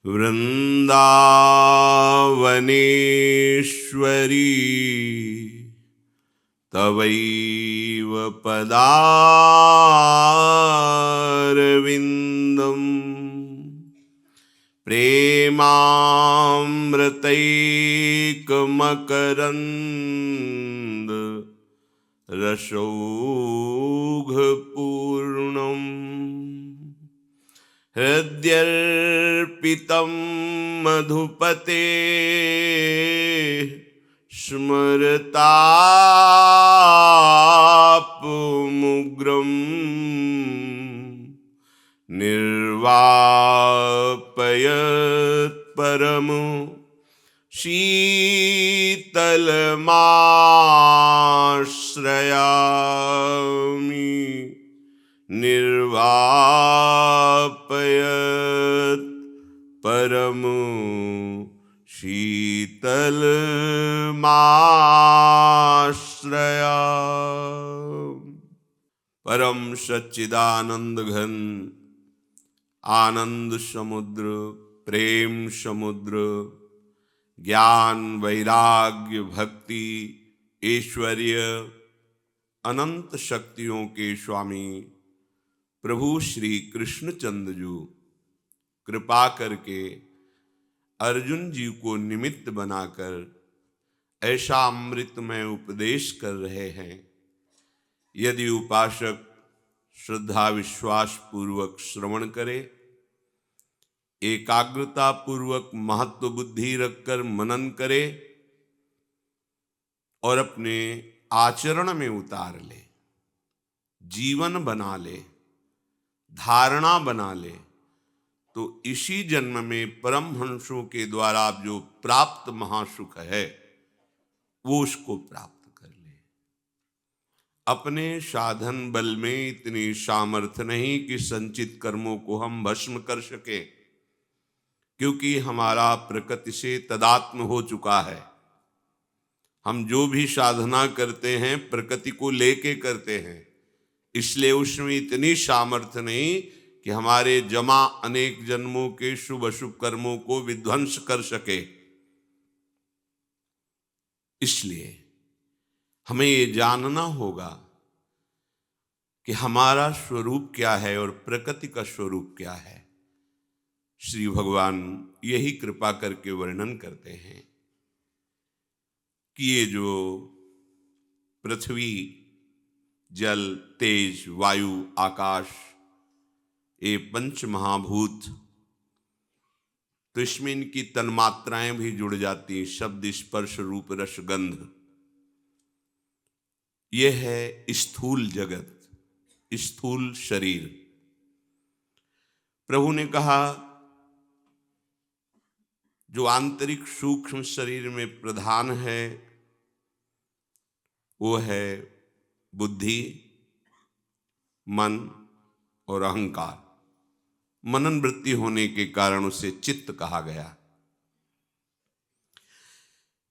वृन्दावनेश्वरी तवैव पदारविन्दम् प्रेमामृतैकमकरन्द रसौघपूर्णम् हृद्यर्पितं मधुपते स्मरतापमुग्रं निर्वापयत् परमो शीतलमाश्रयामि निर्वापयत् परमो शीतलमाश्रया। परम सच्चिदानंद घन आनंद समुद्र, प्रेम समुद्र, ज्ञान वैराग्य भक्ति ऐश्वर्य अनंत शक्तियों के स्वामी प्रभु श्री कृष्णचंद्र जी कृपा करके अर्जुन जी को निमित्त बनाकर ऐसा अमृतमय उपदेश कर रहे हैं। यदि उपासक श्रद्धा विश्वास पूर्वक श्रवण करे, एकाग्रता पूर्वक महत्व बुद्धि रखकर मनन करे और अपने आचरण में उतार ले, जीवन बना ले, धारणा बना ले, तो इसी जन्म में परमहंसों के द्वारा जो प्राप्त महासुख है वो उसको प्राप्त कर ले। अपने साधन बल में इतनी सामर्थ्य नहीं कि संचित कर्मों को हम भस्म कर सके, क्योंकि हमारा प्रकृति से तदात्म हो चुका है। हम जो भी साधना करते हैं प्रकृति को लेके करते हैं, इसलिए उसमें इतनी सामर्थ्य नहीं कि हमारे जमा अनेक जन्मों के शुभ अशुभ कर्मों को विध्वंस कर सके। इसलिए हमें ये जानना होगा कि हमारा स्वरूप क्या है और प्रकृति का स्वरूप क्या है। श्री भगवान यही कृपा करके वर्णन करते हैं कि ये जो पृथ्वी, जल, तेज, वायु, आकाश, ये पंच महाभूत, तो इसमें इनकी तन्मात्राएं भी जुड़ जाती हैं, शब्द स्पर्श रूप रस गंध। यह है स्थूल जगत, स्थूल शरीर। प्रभु ने कहा जो आंतरिक सूक्ष्म शरीर में प्रधान है वो है बुद्धि, मन और अहंकार। मनन वृत्ति होने के कारण उसे चित्त कहा गया।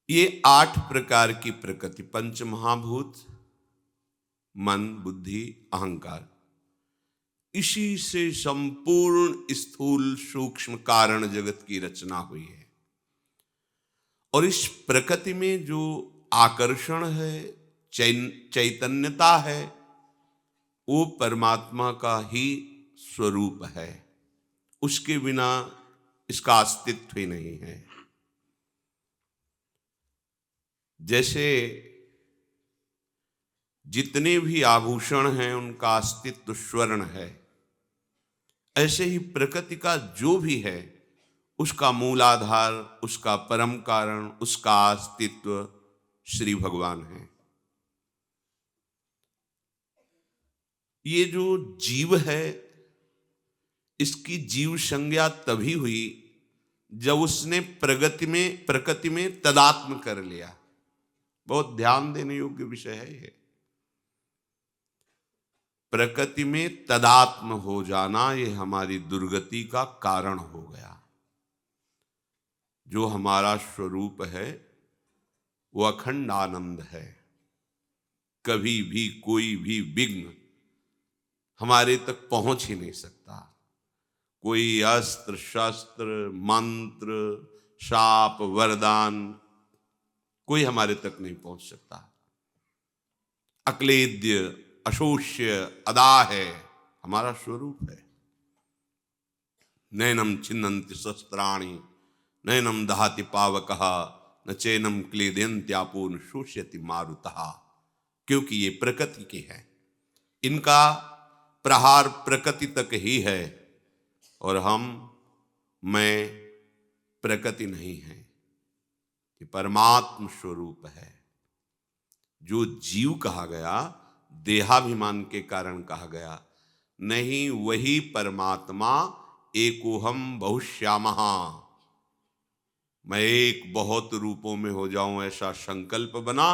ये 8 प्रकार की प्रकृति, पंच महाभूत, मन, बुद्धि, अहंकार, इसी से संपूर्ण स्थूल सूक्ष्म कारण जगत की रचना हुई है। और इस प्रकृति में जो आकर्षण है, चैतन्यता है, वो परमात्मा का ही स्वरूप है। उसके बिना इसका अस्तित्व ही नहीं है। जैसे जितने भी आभूषण हैं उनका अस्तित्व स्वर्ण है, ऐसे ही प्रकृति का जो भी है उसका मूलाधार, उसका परम कारण, उसका अस्तित्व श्री भगवान है। ये जो जीव है इसकी जीव संज्ञा तभी हुई जब उसने प्रकृति में तदात्म कर लिया। बहुत ध्यान देने योग्य विषय है ये। प्रकृति में तदात्म हो जाना ये हमारी दुर्गति का कारण हो गया। जो हमारा स्वरूप है वो अखंड आनंद है। कभी भी कोई भी विघ्न हमारे तक पहुंच ही नहीं सकता। कोई अस्त्र शस्त्र मंत्र शाप वरदान कोई हमारे तक नहीं पहुंच सकता। अक्लेद्य अशोष्य अदाह है हमारा स्वरूप है। नैनम छिन्नन्ति शस्त्राणि नैनम दहाति पावकः न चैनम क्लेदयन्त्यापो न शोष्यति मारुतः। क्योंकि ये प्रकृति के हैं, इनका प्रहार प्रकृति तक ही है और मैं प्रकृति नहीं है, ये परमात्म स्वरूप है। जो जीव कहा गया देहाभिमान के कारण कहा गया नहीं, वही परमात्मा एकोहम बहुश्यामः, मैं एक बहुत रूपों में हो जाऊं ऐसा संकल्प बना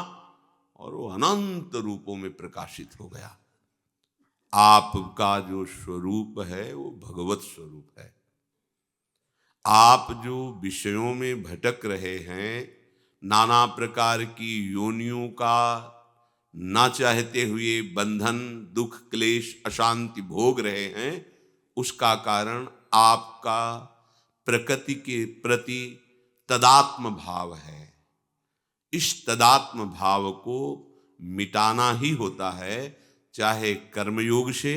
और वो अनंत रूपों में प्रकाशित हो गया। आपका जो स्वरूप है वो भगवत स्वरूप है। आप जो विषयों में भटक रहे हैं, नाना प्रकार की योनियों का ना चाहते हुए बंधन दुख क्लेश अशांति भोग रहे हैं, उसका कारण आपका प्रकृति के प्रति तदात्म भाव है। इस तदात्म भाव को मिटाना ही होता है, चाहे कर्मयोग से,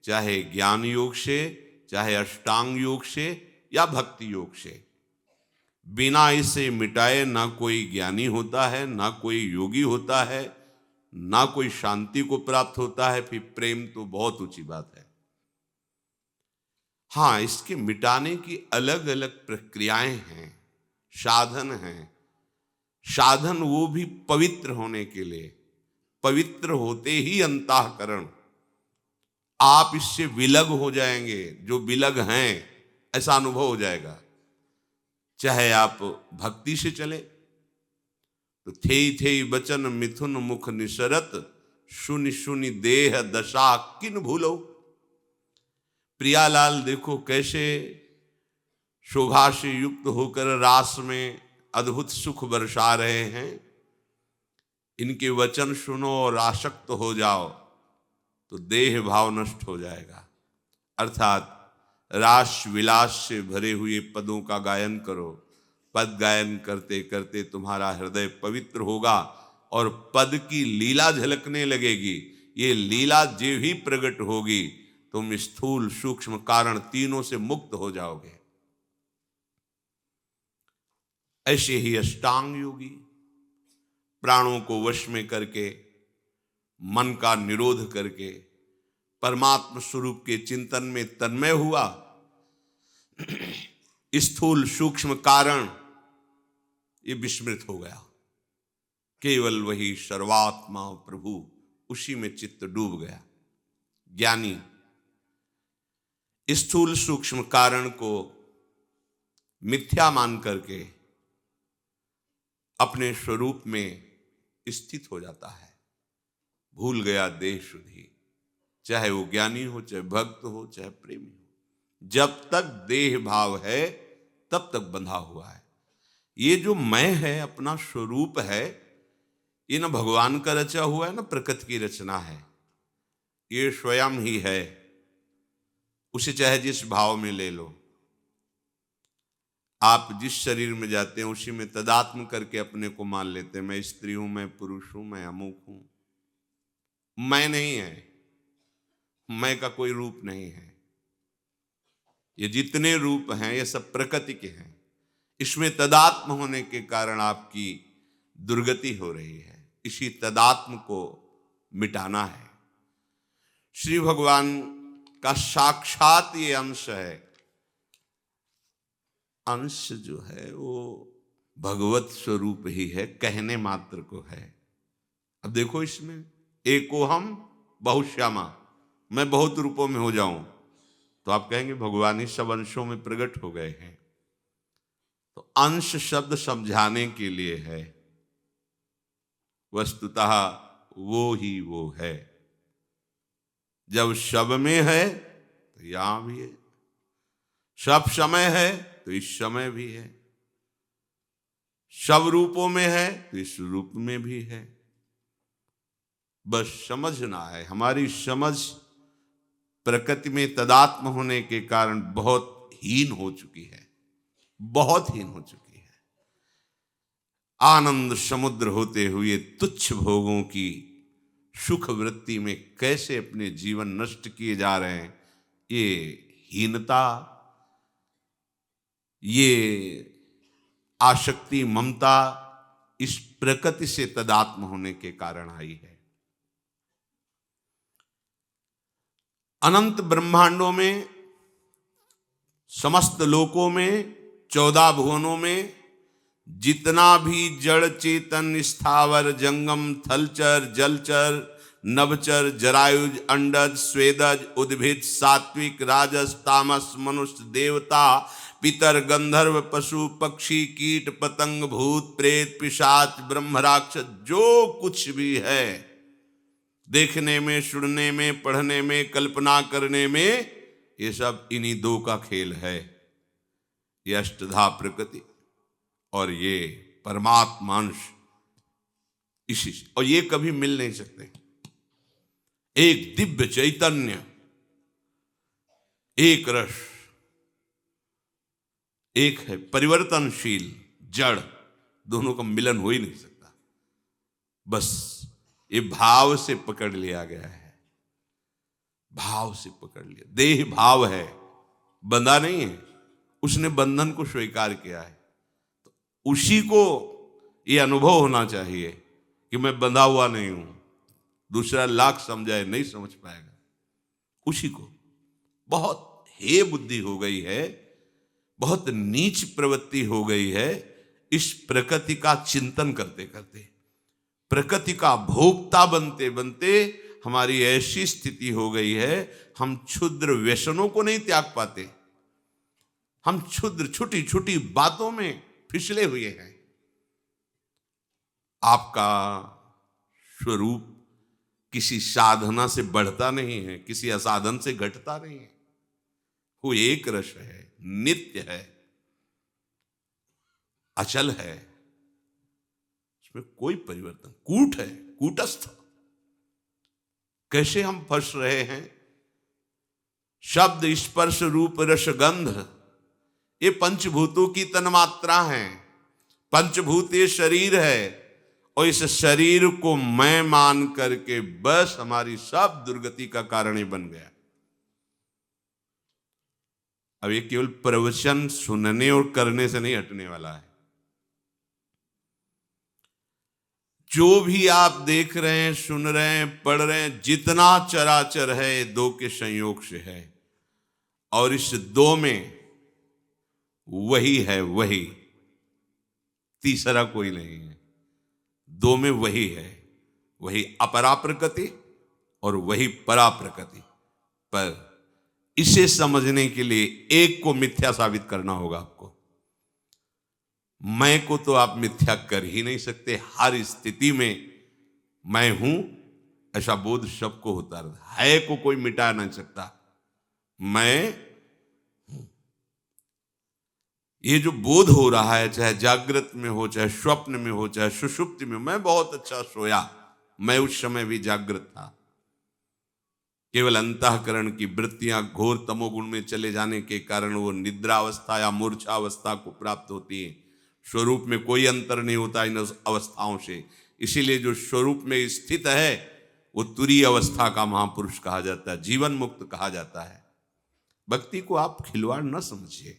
चाहे ज्ञान योग से, चाहे अष्टांग योग से या भक्ति योग से। बिना इसे मिटाए ना कोई ज्ञानी होता है, ना कोई योगी होता है, ना कोई शांति को प्राप्त होता है। फिर प्रेम तो बहुत ऊंची बात है। हाँ, इसके मिटाने की अलग अलग प्रक्रियाएं हैं, साधन हैं। साधन वो भी पवित्र होने के लिए, पवित्र होते ही अंतःकरण आप इससे विलग हो जाएंगे। जो विलग हैं ऐसा अनुभव हो जाएगा। चाहे आप भक्ति से चले तो थे बचन मिथुन मुख निसरत सुनि सुनि देह दशा किन भूलो। प्रियालाल देखो कैसे शोभा से युक्त होकर रास में अद्भुत सुख बरसा रहे हैं। इनके वचन सुनो और आसक्त हो जाओ तो देह भाव नष्ट हो जाएगा। अर्थात रास विलास से भरे हुए पदों का गायन करो। पद गायन करते करते तुम्हारा हृदय पवित्र होगा और पद की लीला झलकने लगेगी। ये लीला जो ही प्रकट होगी तुम स्थूल सूक्ष्म कारण तीनों से मुक्त हो जाओगे। ऐसे ही अष्टांग योगी प्राणों को वश में करके मन का निरोध करके परमात्म स्वरूप के चिंतन में तन्मय हुआ। स्थूल सूक्ष्म कारण ये विस्मृत हो गया। केवल वही सर्वात्मा प्रभु, उसी में चित्त डूब गया। ज्ञानी स्थूल सूक्ष्म कारण को मिथ्या मान करके अपने स्वरूप में स्थित हो जाता है। भूल गया देह शुद्धि, चाहे वो ज्ञानी हो, चाहे भक्त हो, चाहे प्रेमी हो। जब तक देह भाव है तब तक बंधा हुआ है। ये जो मैं है, अपना स्वरूप है, ये न भगवान का रचा हुआ है न प्रकृति की रचना है। ये स्वयं ही है। उसे चाहे जिस भाव में ले लो। आप जिस शरीर में जाते हैं उसी में तदात्म करके अपने को मान लेते हैं। मैं स्त्री हूं, मैं पुरुष हूं, मैं अमुक हूं। मैं नहीं है, मैं का कोई रूप नहीं है। ये जितने रूप हैं ये सब प्रकृति के हैं। इसमें तदात्म होने के कारण आपकी दुर्गति हो रही है। इसी तदात्म को मिटाना है। श्री भगवान का साक्षात ये अंश है। अंश जो है वो भगवत स्वरूप ही है, कहने मात्र को है। अब देखो इसमें एकोहम बहुश्यामा, मैं बहुत रूपों में हो जाऊं तो आप कहेंगे भगवान ही सब अंशों में प्रकट हो गए हैं। तो अंश शब्द समझाने के लिए है, वस्तुतः वो ही वो है। जब सब में है तो यहां भी है, सब समय है तो इस समय भी है, सब रूपों में है तो इस रूप में भी है। बस समझना है। हमारी समझ प्रकृति में तदात्म होने के कारण बहुत हीन हो चुकी है, बहुत हीन हो चुकी है। आनंद समुद्र होते हुए तुच्छ भोगों की सुख वृत्ति में कैसे अपने जीवन नष्ट किए जा रहे हैं, ये हीनता, ये आसक्ति, ममता इस प्रकृति से तदात्म होने के कारण आई है। अनंत ब्रह्मांडों में, समस्त लोकों में, 14 भुवनों में जितना भी जड़ चेतन स्थावर जंगम थलचर जलचर नभचर जरायुज अंडज स्वेदज उद्भिद सात्विक राजस तामस मनुष्य देवता पितर गंधर्व पशु पक्षी कीट पतंग भूत प्रेत पिशाच ब्रह्म राक्षस, जो कुछ भी है देखने में, सुनने में, पढ़ने में, कल्पना करने में, ये सब इन्हीं दो का खेल है। ये अष्टधा प्रकृति और ये परमात्मांश, इसी से, और ये कभी मिल नहीं सकते। एक दिव्य चैतन्य, एक रस, एक है परिवर्तनशील जड़, दोनों का मिलन हो ही नहीं सकता। बस ये भाव से पकड़ लिया गया है, भाव से पकड़ लिया। देह भाव है, बंधा नहीं है, उसने बंधन को स्वीकार किया है। तो उसी को ये अनुभव होना चाहिए कि मैं बंधा हुआ नहीं हूं। दूसरा लाख समझाए नहीं समझ पाएगा। उसी को बहुत हे बुद्धि हो गई है, बहुत नीच प्रवृत्ति हो गई है इस प्रकृति का चिंतन करते करते। प्रकृति का भोक्ता बनते बनते हमारी ऐसी स्थिति हो गई है, हम क्षुद्र व्यसनों को नहीं त्याग पाते। हम क्षुद्र छोटी छोटी बातों में फिसले हुए हैं। आपका स्वरूप किसी साधना से बढ़ता नहीं है, किसी असाधन से घटता नहीं है। वो एक रस है, नित्य है, अचल है, उसमें कोई परिवर्तन, कूट है, कूटस्थ। कैसे हम फंस रहे हैं? शब्द स्पर्श रूप रस गंध, ये पंचभूतों की तन्मात्रा है। पंचभूत ये शरीर है, और इस शरीर को मैं मान करके बस हमारी सब दुर्गति का कारण ही बन गया। अब ये केवल प्रवचन सुनने और करने से नहीं हटने वाला है। जो भी आप देख रहे हैं, सुन रहे हैं, पढ़ रहे हैं, जितना चराचर है ये दो के संयोग से है, और इस दो में वही है, वही, तीसरा कोई नहीं है। दो में वही है, वही अपरा प्रकृति और वही परा प्रकृति। पर इसे समझने के लिए एक को मिथ्या साबित करना होगा आपको। मैं को तो आप मिथ्या कर ही नहीं सकते। हर स्थिति में मैं हूं ऐसा बोध सबको होता रहता है, को कोई मिटा नहीं सकता। मैं, ये जो बोध हो रहा है, चाहे जागृत में हो, चाहे स्वप्न में हो, चाहे सुषुप्ति में, मैं बहुत अच्छा सोया, मैं उस समय भी जागृत था। केवल अंतःकरण की वृत्तियां घोर तमोगुण में चले जाने के कारण वो निद्रा अवस्था या मूर्छा अवस्था को प्राप्त होती है। स्वरूप में कोई अंतर नहीं होता इन अवस्थाओं से। इसीलिए जो स्वरूप में स्थित है वो तुरीय अवस्था का महापुरुष कहा जाता है, जीवन मुक्त कहा जाता है। भक्ति को आप खिलवाड़ न समझिए।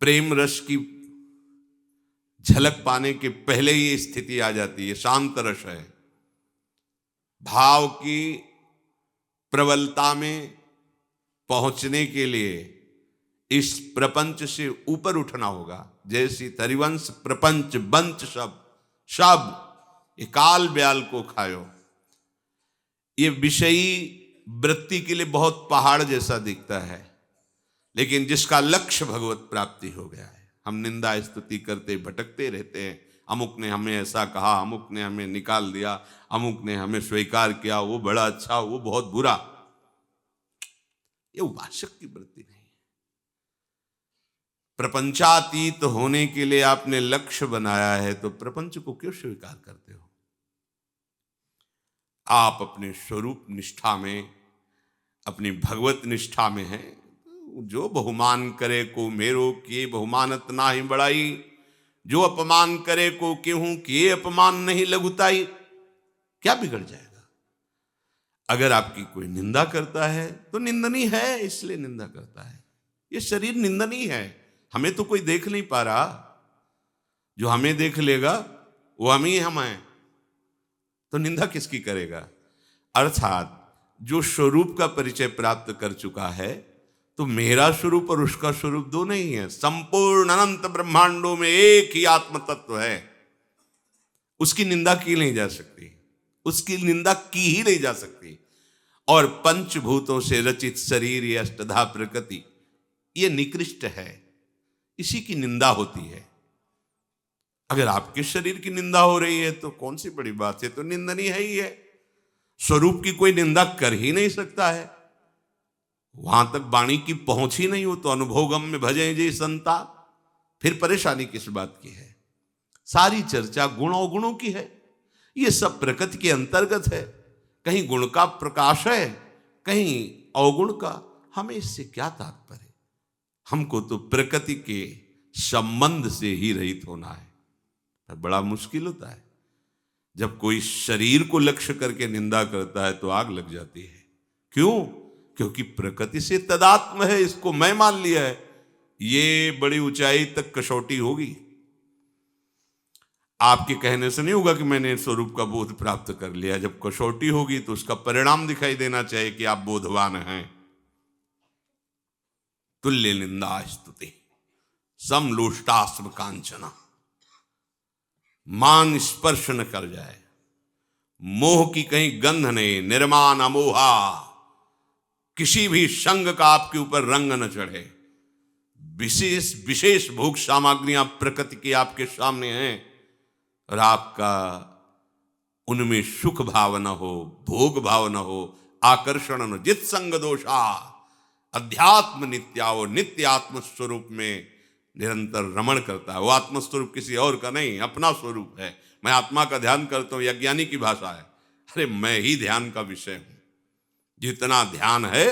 प्रेम रस की झलक पाने के पहले ही स्थिति आ जाती है, शांत रस है। भाव की प्रबलता में पहुंचने के लिए इस प्रपंच से ऊपर उठना होगा। जैसी हरिवंश प्रपंच बंच सब ये काल ब्याल को खायो। ये विषयी वृत्ति के लिए बहुत पहाड़ जैसा दिखता है, लेकिन जिसका लक्ष्य भगवत प्राप्ति हो गया है। हम निंदा स्तुति करते भटकते रहते हैं। अमुक ने हमें ऐसा कहा, अमुक ने हमें निकाल दिया, अमुक ने हमें स्वीकार किया, वो बड़ा अच्छा, वो बहुत बुरा। ये उपासक की वृत्ति नहीं है। प्रपंचातीत होने के लिए आपने लक्ष्य बनाया है, तो प्रपंच को क्यों स्वीकार करते हो? आप अपने स्वरूप निष्ठा में, अपनी भगवत निष्ठा में हैं। जो बहुमान करे को मेरो किए बहुमानत ना ही बढ़ाई, जो अपमान करे को केहूं किए अपमान नहीं लघुताई। क्या बिगड़ जाएगा? अगर आपकी कोई निंदा करता है तो निंदनीय है, इसलिए निंदा करता है। ये शरीर निंदनीय है, हमें तो कोई देख नहीं पा रहा। जो हमें देख लेगा वो हम ही हम हैं, तो निंदा किसकी करेगा? अर्थात जो स्वरूप का परिचय प्राप्त कर चुका है, तो मेरा स्वरूप और उसका स्वरूप दो नहीं है, संपूर्ण अनंत ब्रह्मांडों में एक ही आत्म तत्व है। उसकी निंदा की नहीं जा सकती, उसकी निंदा की ही नहीं जा सकती। और पंचभूतों से रचित शरीर, ये अष्टधा प्रकृति, ये निकृष्ट है, इसी की निंदा होती है। अगर आपके शरीर की निंदा हो रही है तो कौन सी बड़ी बात है, तो निंदनीय है ही है। स्वरूप की कोई निंदा कर ही नहीं सकता है, वहां तक वाणी की पहुंच ही नहीं हो, तो अनुभोगम में भजे जे संता, फिर परेशानी किस बात की है? सारी चर्चा गुण अवगुणों की है, ये सब प्रकृति के अंतर्गत है। कहीं गुण का प्रकाश है, कहीं अवगुण का। हमें इससे क्या तात्पर्य? हमको तो प्रकृति के संबंध से ही रहित होना है। बड़ा मुश्किल होता है जब कोई शरीर को लक्ष्य करके निंदा करता है, तो आग लग जाती है। क्यों? क्योंकि प्रकृति से तदात्म है, इसको मैं मान लिया है। ये बड़ी ऊंचाई तक कसौटी होगी। आपके कहने से नहीं होगा कि मैंने स्वरूप का बोध प्राप्त कर लिया। जब कसौटी होगी तो उसका परिणाम दिखाई देना चाहिए कि आप बोधवान हैं। तुल्य निंदा स्तुति समलोष्टास्म कांचना, मान स्पर्श न कर जाए, मोह की कहीं गंध नहीं, निर्माण अमोहा, किसी भी संग का आपके ऊपर रंग न चढ़े। विशेष विशेष भोग सामग्रियां प्रकृति की आपके सामने हैं, और आपका उनमें सुख भाव न हो, भोग भाव न हो, आकर्षण न, जित संग दोषा, अध्यात्म नित्याओ, नित्य आत्म स्वरूप में निरंतर रमण करता है। वो आत्मस्वरूप किसी और का नहीं, अपना स्वरूप है। मैं आत्मा का ध्यान करता हूं, अज्ञानी की भाषा है। अरे मैं ही ध्यान का विषय हूं। जितना ध्यान है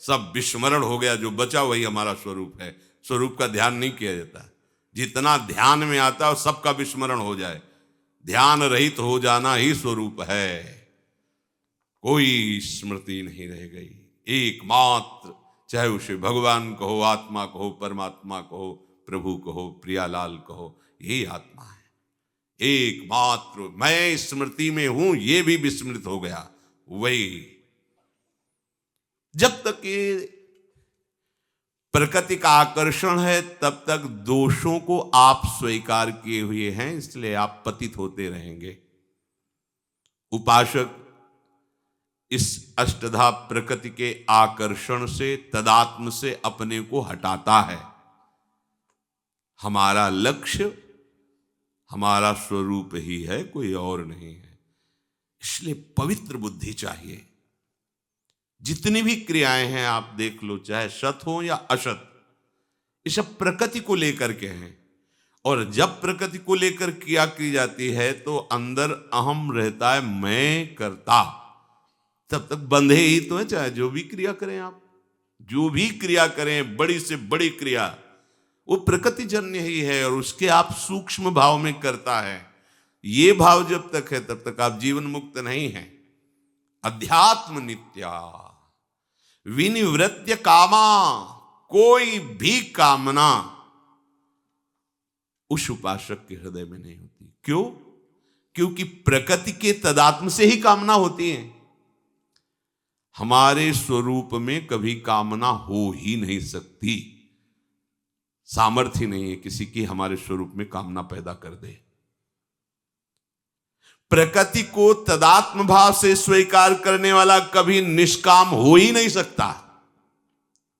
सब विस्मरण हो गया, जो बचा वही हमारा स्वरूप है। स्वरूप का ध्यान नहीं किया जाता। जितना ध्यान में आता है सबका विस्मरण हो जाए। ध्यान रहित हो जाना ही स्वरूप है। कोई स्मृति नहीं रह गई। एकमात्र, चाहे उसे भगवान कहो, आत्मा कहो, परमात्मा कहो, प्रभु कहो, प्रियालाल कहो, यही आत्मा है। एकमात्र मैं स्मृति में हूं, ये भी विस्मृत हो गया। वही जब तक ये प्रकृति का आकर्षण है, तब तक दोषों को आप स्वीकार किए हुए हैं, इसलिए आप पतित होते रहेंगे। उपासक इस अष्टधा प्रकृति के आकर्षण से, तदात्म से अपने को हटाता है। हमारा लक्ष्य हमारा स्वरूप ही है, कोई और नहीं है। इसलिए पवित्र बुद्धि चाहिए। जितनी भी क्रियाएं हैं आप देख लो, चाहे सत हो या असत, ये सब प्रकृति को लेकर के हैं। और जब प्रकृति को लेकर क्रिया की जाती है तो अंदर अहम रहता है, मैं करता। तब तक बंधे ही तो है। चाहे जो भी क्रिया करें आप, जो भी क्रिया करें, बड़ी से बड़ी क्रिया, वो प्रकृति जन्य ही है, और उसके आप सूक्ष्म भाव में करता है। ये भाव जब तक है तब तक आप जीवन मुक्त नहीं हैं। अध्यात्म नित्या विनिवृत्य कामा, कोई भी कामना उस उपासक के हृदय में नहीं होती। क्यों? क्योंकि प्रकृति के तदात्म से ही कामना होती है। हमारे स्वरूप में कभी कामना हो ही नहीं सकती। सामर्थ्य नहीं है किसी की हमारे स्वरूप में कामना पैदा कर दे। प्रकृति को तदात्म भाव से स्वीकार करने वाला कभी निष्काम हो ही नहीं सकता।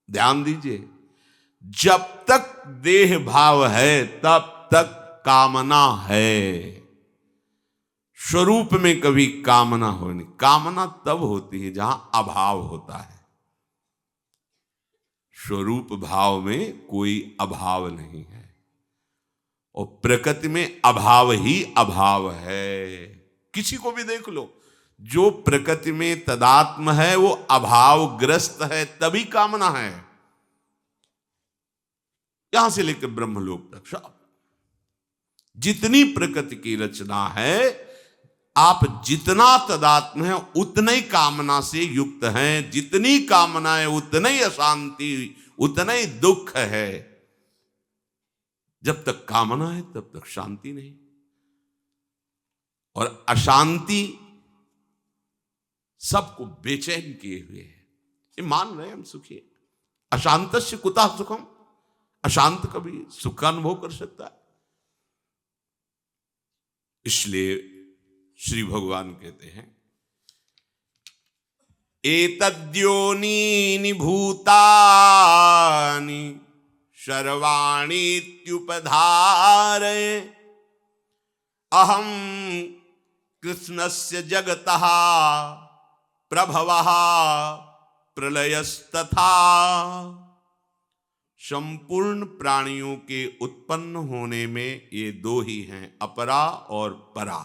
ध्यान दीजिए, जब तक देह भाव है तब तक कामना है। स्वरूप में कभी कामना हो नहीं। कामना तब होती है जहां अभाव होता है। स्वरूप भाव में कोई अभाव नहीं है, और प्रकृति में अभाव ही अभाव है। किसी को भी देख लो, जो प्रकृति में तदात्म है वो अभावग्रस्त है, तभी कामना है। यहां से लेकर ब्रह्मलोक तक सब जितनी प्रकृति की रचना है, आप जितना तदात्म है उतने ही कामना से युक्त हैं। जितनी कामना है उतनी ही अशांति, उतना ही दुख है। जब तक कामना है तब तक शांति नहीं, और अशांति सबको बेचैन किए हुए है। ये मान रहे हैं हम सुखी, अशांतस्य कुतः सुखम, अशांत कभी सुख का अनुभव कर सकता है? इसलिए श्री भगवान कहते हैं, एतद्योनीनि भूतानि सर्वाणीत्युपधारये अहं कृष्णस्य जगतः प्रभवः प्रलयस्तथा। संपूर्ण प्राणियों के उत्पन्न होने में ये दो ही हैं, अपरा और परा।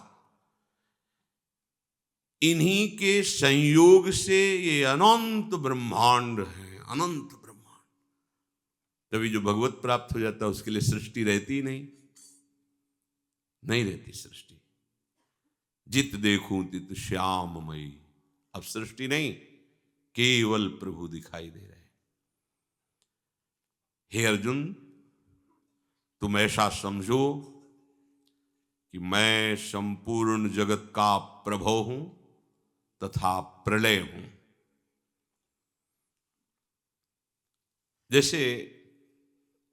इन्हीं के संयोग से ये अनंत ब्रह्मांड है, अनंत ब्रह्मांड। तभी जो भगवत प्राप्त हो जाता है उसके लिए सृष्टि रहती ही नहीं, नहीं रहती सृष्टि। जित देखूं तित श्याममयी, अब सृष्टि नहीं, केवल प्रभु दिखाई दे रहे। हे अर्जुन, तुम ऐसा समझो कि मैं संपूर्ण जगत का प्रभु हूं तथा प्रलय हूं। जैसे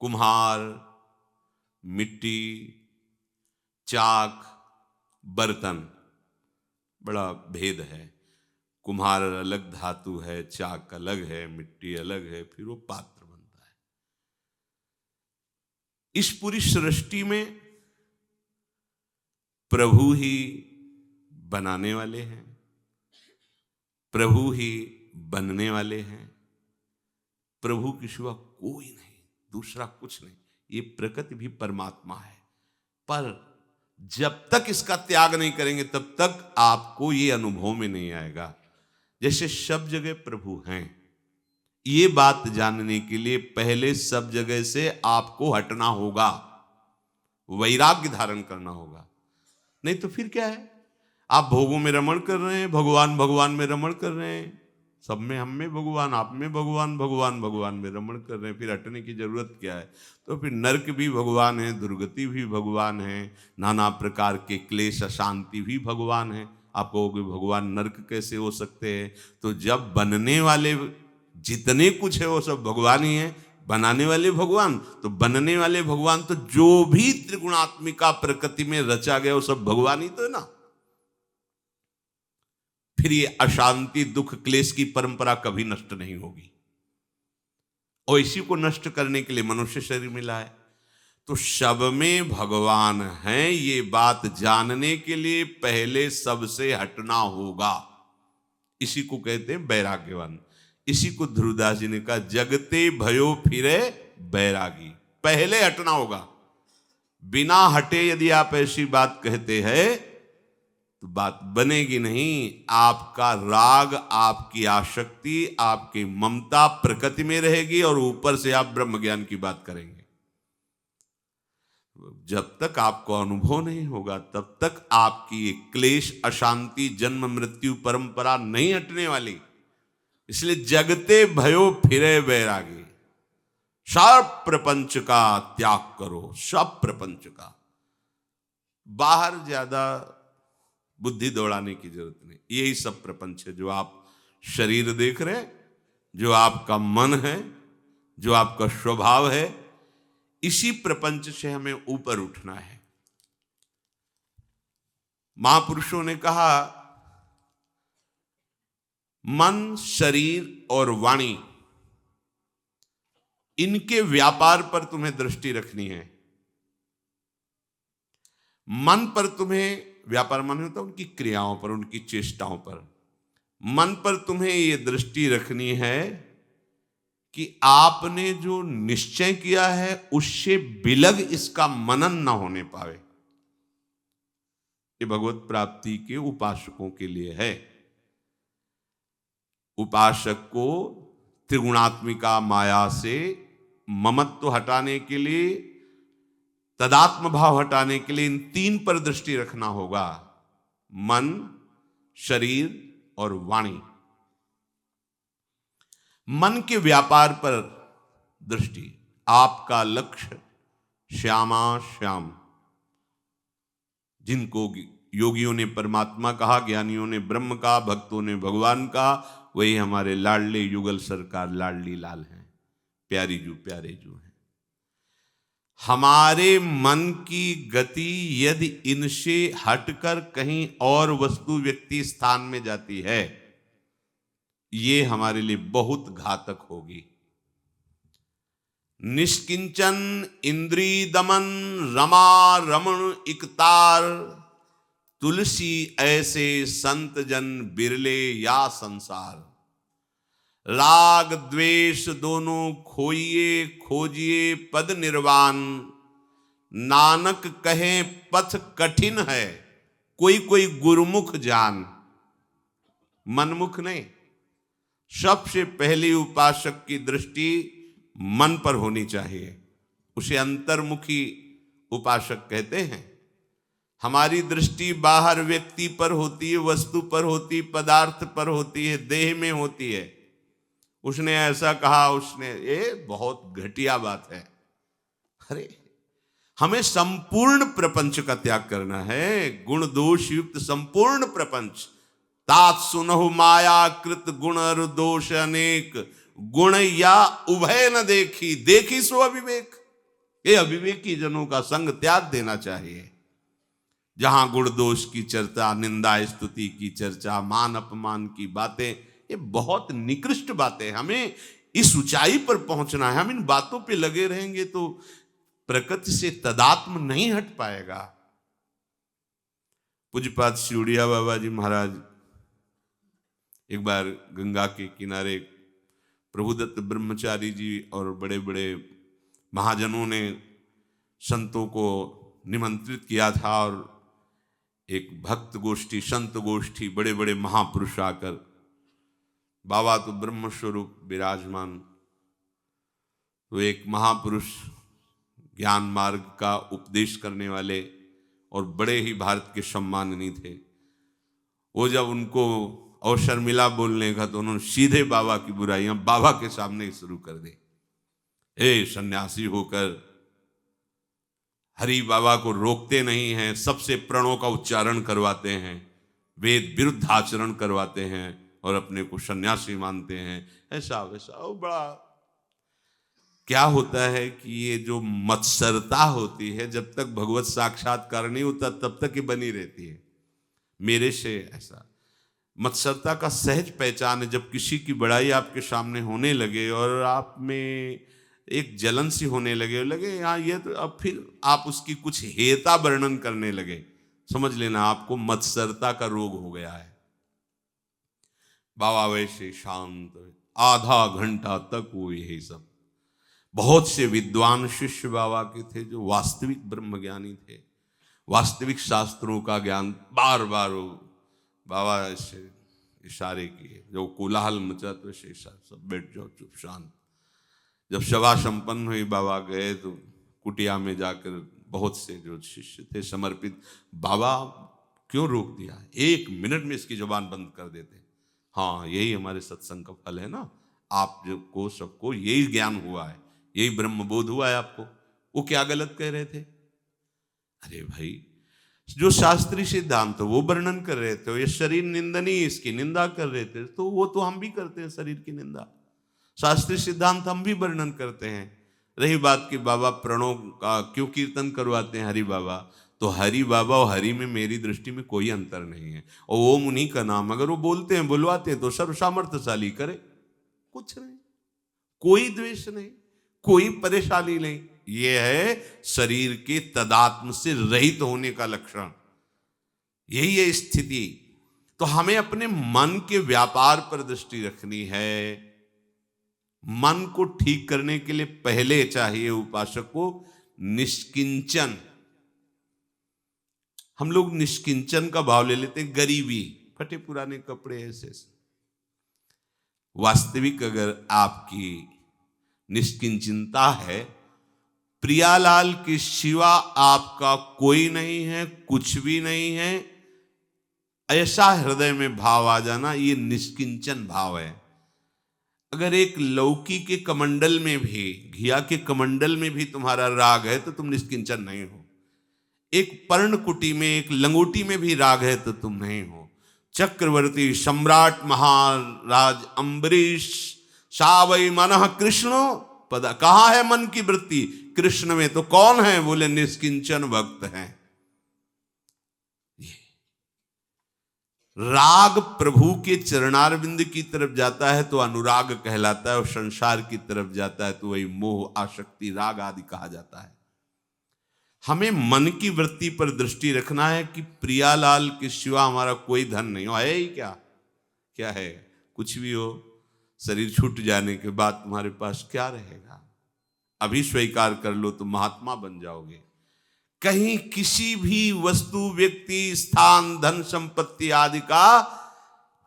कुम्हार मिट्टी, चाक, बर्तन, बड़ा भेद है। कुम्हार अलग धातु है, चाक अलग है, मिट्टी अलग है, फिर वो पात्र बनता है। इस पूरी सृष्टि में प्रभु ही बनाने वाले हैं, प्रभु ही बनने वाले हैं। प्रभु के सिवा कोई नहीं, दूसरा कुछ नहीं। ये प्रकृति भी परमात्मा है, पर जब तक इसका त्याग नहीं करेंगे तब तक आपको ये अनुभव में नहीं आएगा। जैसे सब जगह प्रभु हैं, ये बात जानने के लिए पहले सब जगह से आपको हटना होगा, वैराग्य धारण करना होगा। नहीं तो फिर क्या है, आप भोगों में रमण कर रहे हैं, भगवान भगवान में रमण कर रहे हैं, सब में हम में भगवान, आप में भगवान, भगवान भगवान में रमण कर रहे हैं। फिर हटने की जरूरत क्या है? तो फिर नरक भी भगवान है, दुर्गति भी भगवान है, नाना प्रकार के क्लेश अशांति भी भगवान है। आप कहोगे भगवान नरक कैसे हो सकते हैं? तो जब बनने वाले जितने कुछ है वो सब भगवान ही है, बनाने वाले भगवान, तो बनने वाले भगवान तो जो भी त्रिगुणात्मिका प्रकृति में रचा गया वो सब भगवान ही तो है ना। फिर ये अशांति, दुख, क्लेश की परंपरा कभी नष्ट नहीं होगी। और इसी को नष्ट करने के लिए मनुष्य शरीर मिला है। तो सब में भगवान है, ये बात जानने के लिए पहले सबसे हटना होगा। इसी को कहते हैं वैराग्यवान। इसी को ध्रुवदास जी ने कहा, जगते भयो फिरे बैरागी। पहले हटना होगा। बिना हटे यदि आप ऐसी बात कहते हैं तो बात बनेगी नहीं। आपका राग, आपकी आसक्ति, आपकी ममता प्रकृति में रहेगी और ऊपर से आप ब्रह्म ज्ञान की बात करेंगे। जब तक आपको अनुभव नहीं होगा तब तक आपकी क्लेश, अशांति, जन्म मृत्यु परंपरा नहीं हटने वाली। इसलिए जगते भयो फिरे बैरागी। सब प्रपंच का त्याग करो, सब प्रपंच का। बाहर ज्यादा बुद्धि दौड़ाने की जरूरत नहीं। यही सब प्रपंच है जो आप शरीर देख रहे हैं, जो आपका मन है, जो आपका स्वभाव है। इसी प्रपंच से हमें ऊपर उठना है। महापुरुषों ने कहा, मन, शरीर और वाणी, इनके व्यापार पर तुम्हें दृष्टि रखनी है। मन पर तुम्हें, व्यापार मन होता है उनकी क्रियाओं पर, उनकी चेष्टाओं पर। मन पर तुम्हें यह दृष्टि रखनी है कि आपने जो निश्चय किया है उससे बिलग इसका मनन न होने पावे। ये भगवत प्राप्ति के उपासकों के लिए है। उपासक को त्रिगुणात्मिका माया से ममत्व हटाने के लिए, तदात्म भाव हटाने के लिए इन तीन पर दृष्टि रखना होगा: मन, शरीर और वाणी। मन के व्यापार पर दृष्टि। आपका लक्ष्य श्यामा श्याम, जिनको योगियों ने परमात्मा कहा, ज्ञानियों ने ब्रह्म कहा, भक्तों ने भगवान कहा, वही हमारे लाडले युगल सरकार लाडली लाल हैं, प्यारी जू प्यारे जू हैं। हमारे मन की गति यदि इनसे हटकर कहीं और वस्तु व्यक्ति स्थान में जाती है, ये हमारे लिए बहुत घातक होगी। निष्किंचन इंद्री दमन रमा रमण इकतार, तुलसी ऐसे संत जन बिरले या संसार। राग द्वेष दोनों खोइए खोजिए पद निर्वाण, नानक कहे पथ कठिन है कोई कोई गुरुमुख जान। मनमुख नहीं। सबसे पहली उपासक की दृष्टि मन पर होनी चाहिए, उसे अंतर्मुखी उपासक कहते हैं। हमारी दृष्टि बाहर व्यक्ति पर होती है, वस्तु पर होती, पदार्थ पर होती है, देह में होती है। उसने ऐसा कहा, उसने, ये बहुत घटिया बात है। अरे हमें संपूर्ण प्रपंच का त्याग करना है, गुण दोष युक्त संपूर्ण प्रपंच। तात सुनहु माया कृत गुण और दोष अनेक, गुण या उभय न देखी, देखी सो अविवेक। ये अविवेकी जनों का संग त्याग देना चाहिए। जहां गुण दोष की चर्चा, निंदा स्तुति की चर्चा, मान अपमान की बातें, ये बहुत निकृष्ट बातें। हमें इस ऊंचाई पर पहुंचना है। हम इन बातों पे लगे रहेंगे तो प्रकृति से तदात्म नहीं हट पाएगा। पूज्यपाद सिउड़िया बाबा जी महाराज एक बार गंगा के किनारे प्रभुदत्त ब्रह्मचारी जी और बड़े बड़े महाजनों ने संतों को निमंत्रित किया था, और एक भक्त गोष्ठी, संत गोष्ठी, बड़े बड़े महापुरुष आकर, बाबा तो ब्रह्म स्वरूप विराजमान, तो एक महापुरुष ज्ञान मार्ग का उपदेश करने वाले और बड़े ही भारत के सम्माननीय थे। वो जब उनको अवसर मिला बोलने का, तो उन्होंने सीधे बाबा की बुराइयां बाबा के सामने शुरू कर दी। ए सन्यासी होकर हरि बाबा को रोकते नहीं हैं, सबसे प्रणों का उच्चारण करवाते हैं, वेद विरुद्ध आचरण करवाते हैं और अपने को सन्यासी मानते हैं, ऐसा वैसा। वो बड़ा क्या होता है कि ये जो मत्सरता होती है, जब तक भगवत साक्षात्कार नहीं होता तब तक ये बनी रहती है। मेरे से ऐसा मत्सरता का सहज पहचान है, जब किसी की बड़ाई आपके सामने होने लगे और आप में एक जलन सी होने लगे यहाँ ये तो, अब फिर आप उसकी कुछ हेयता वर्णन करने लगे, समझ लेना आपको मत्सरता का रोग हो गया है। बाबा वैसे शांत, आधा घंटा तक वो यही सब। बहुत से विद्वान शिष्य बाबा के थे जो वास्तविक ब्रह्मज्ञानी थे, वास्तविक शास्त्रों का ज्ञान। बार बार बाबा ऐसे इशारे किए, जो कोलाहल मचा तो ऐसे इशारे, सब बैठ जाओ चुप शांत। जब सभा संपन्न हुई, बाबा गए तो कुटिया में जाकर बहुत से जो शिष्य थे समर्पित, बाबा क्यों रोक दिया, 1 मिनट में इसकी जुबान बंद कर देते। हाँ, यही हमारे सत्संग का फल है ना, आप को सबको यही ज्ञान हुआ है, यही ब्रह्मबोध हुआ है आपको। वो क्या गलत कह रहे थे? अरे भाई, जो शास्त्रीय सिद्धांत वो वर्णन कर रहे थे, ये शरीर निंदनीय, इसकी निंदा कर रहे थे, तो वो तो हम भी करते हैं, शरीर की निंदा। शास्त्रीय सिद्धांत हम भी वर्णन करते हैं। रही बात कि बाबा प्रणों का क्यों कीर्तन करवाते हैं हरि बाबा, तो हरि बाबा और हरि में मेरी दृष्टि में कोई अंतर नहीं है। और ओम उन्हीं का नाम अगर वो बोलते हैं, बुलवाते हैं, तो सर्व सामर्थ्यशाली करे, कुछ नहीं, कोई द्वेष नहीं, कोई परेशानी नहीं। यह है शरीर के तदात्म से रहित होने का लक्षण, यही है स्थिति। तो हमें अपने मन के व्यापार पर दृष्टि रखनी है। मन को ठीक करने के लिए पहले चाहिए उपासक को निष्किंचन। हम लोग निष्किंचन का भाव ले लेते हैं, गरीबी, फटे पुराने कपड़े, ऐसे ऐसे। वास्तविक अगर आपकी निष्किंचनता है, प्रियालाल के सिवा आपका कोई नहीं है, कुछ भी नहीं है, ऐसा हृदय में भाव आ जाना, ये निष्किंचन भाव है। अगर एक लौकी के कमंडल में भी, घिया के कमंडल में भी तुम्हारा राग है तो तुम निष्किंचन नहीं हो। एक पर्णकुटी में, एक लंगोटी में भी राग है तो तुम नहीं हो। चक्रवर्ती सम्राट महाराज अम्बरीश सावई मनः कृष्णो पद, कहाँ है मन की वृत्ति? कृष्ण में। तो कौन है? बोले निष्किंचन भक्त हैं। राग प्रभु के चरणारविंद की तरफ जाता है तो अनुराग कहलाता है, और संसार की तरफ जाता है तो वही मोह, आसक्ति, राग आदि कहा जाता है। हमें मन की वृत्ति पर दृष्टि रखना है कि प्रियालाल के सिवा हमारा कोई धन नहीं हो। है ही क्या? क्या है? कुछ भी हो, शरीर छूट जाने के बाद तुम्हारे पास क्या रहेगा? अभी स्वीकार कर लो तो महात्मा बन जाओगे। कहीं किसी भी वस्तु, व्यक्ति, स्थान, धन संपत्ति आदि का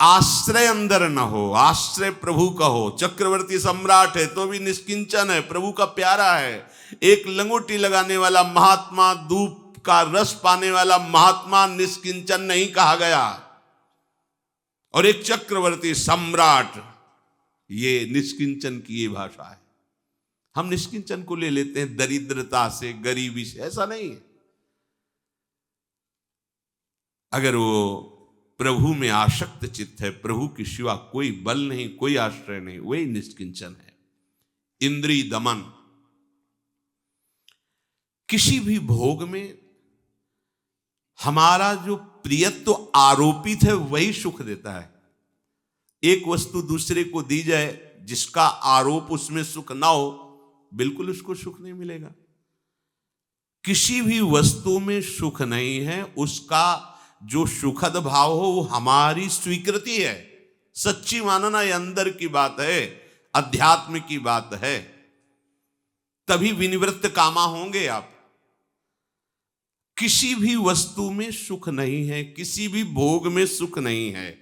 आश्रय अंदर न हो, आश्रय प्रभु का हो। चक्रवर्ती सम्राट है तो भी निष्किंचन है, प्रभु का प्यारा है। एक लंगोटी लगाने वाला महात्मा, धूप का रस पाने वाला महात्मा निष्किंचन नहीं कहा गया। और एक चक्रवर्ती सम्राट, ये निष्किंचन की ये भाषा है। हम निष्किंचन को ले लेते हैं दरिद्रता से, गरीबी से, ऐसा नहीं है। अगर वो प्रभु में आसक्त चित्त है, प्रभु के सिवा कोई बल नहीं, कोई आश्रय नहीं, वही निष्किंचन है। इंद्रिय दमन, किसी भी भोग में हमारा जो प्रियत्व आरोपित है वही सुख देता है। एक वस्तु दूसरे को दी जाए जिसका आरोप उसमें सुख ना हो, बिल्कुल उसको सुख नहीं मिलेगा। किसी भी वस्तु में सुख नहीं है, उसका जो सुखद भाव हो वो हमारी स्वीकृति है। सच्ची मानना ये अंदर की बात है, अध्यात्म की बात है। तभी विनिवृत्त कामा होंगे आप। किसी भी वस्तु में सुख नहीं है, किसी भी भोग में सुख नहीं है।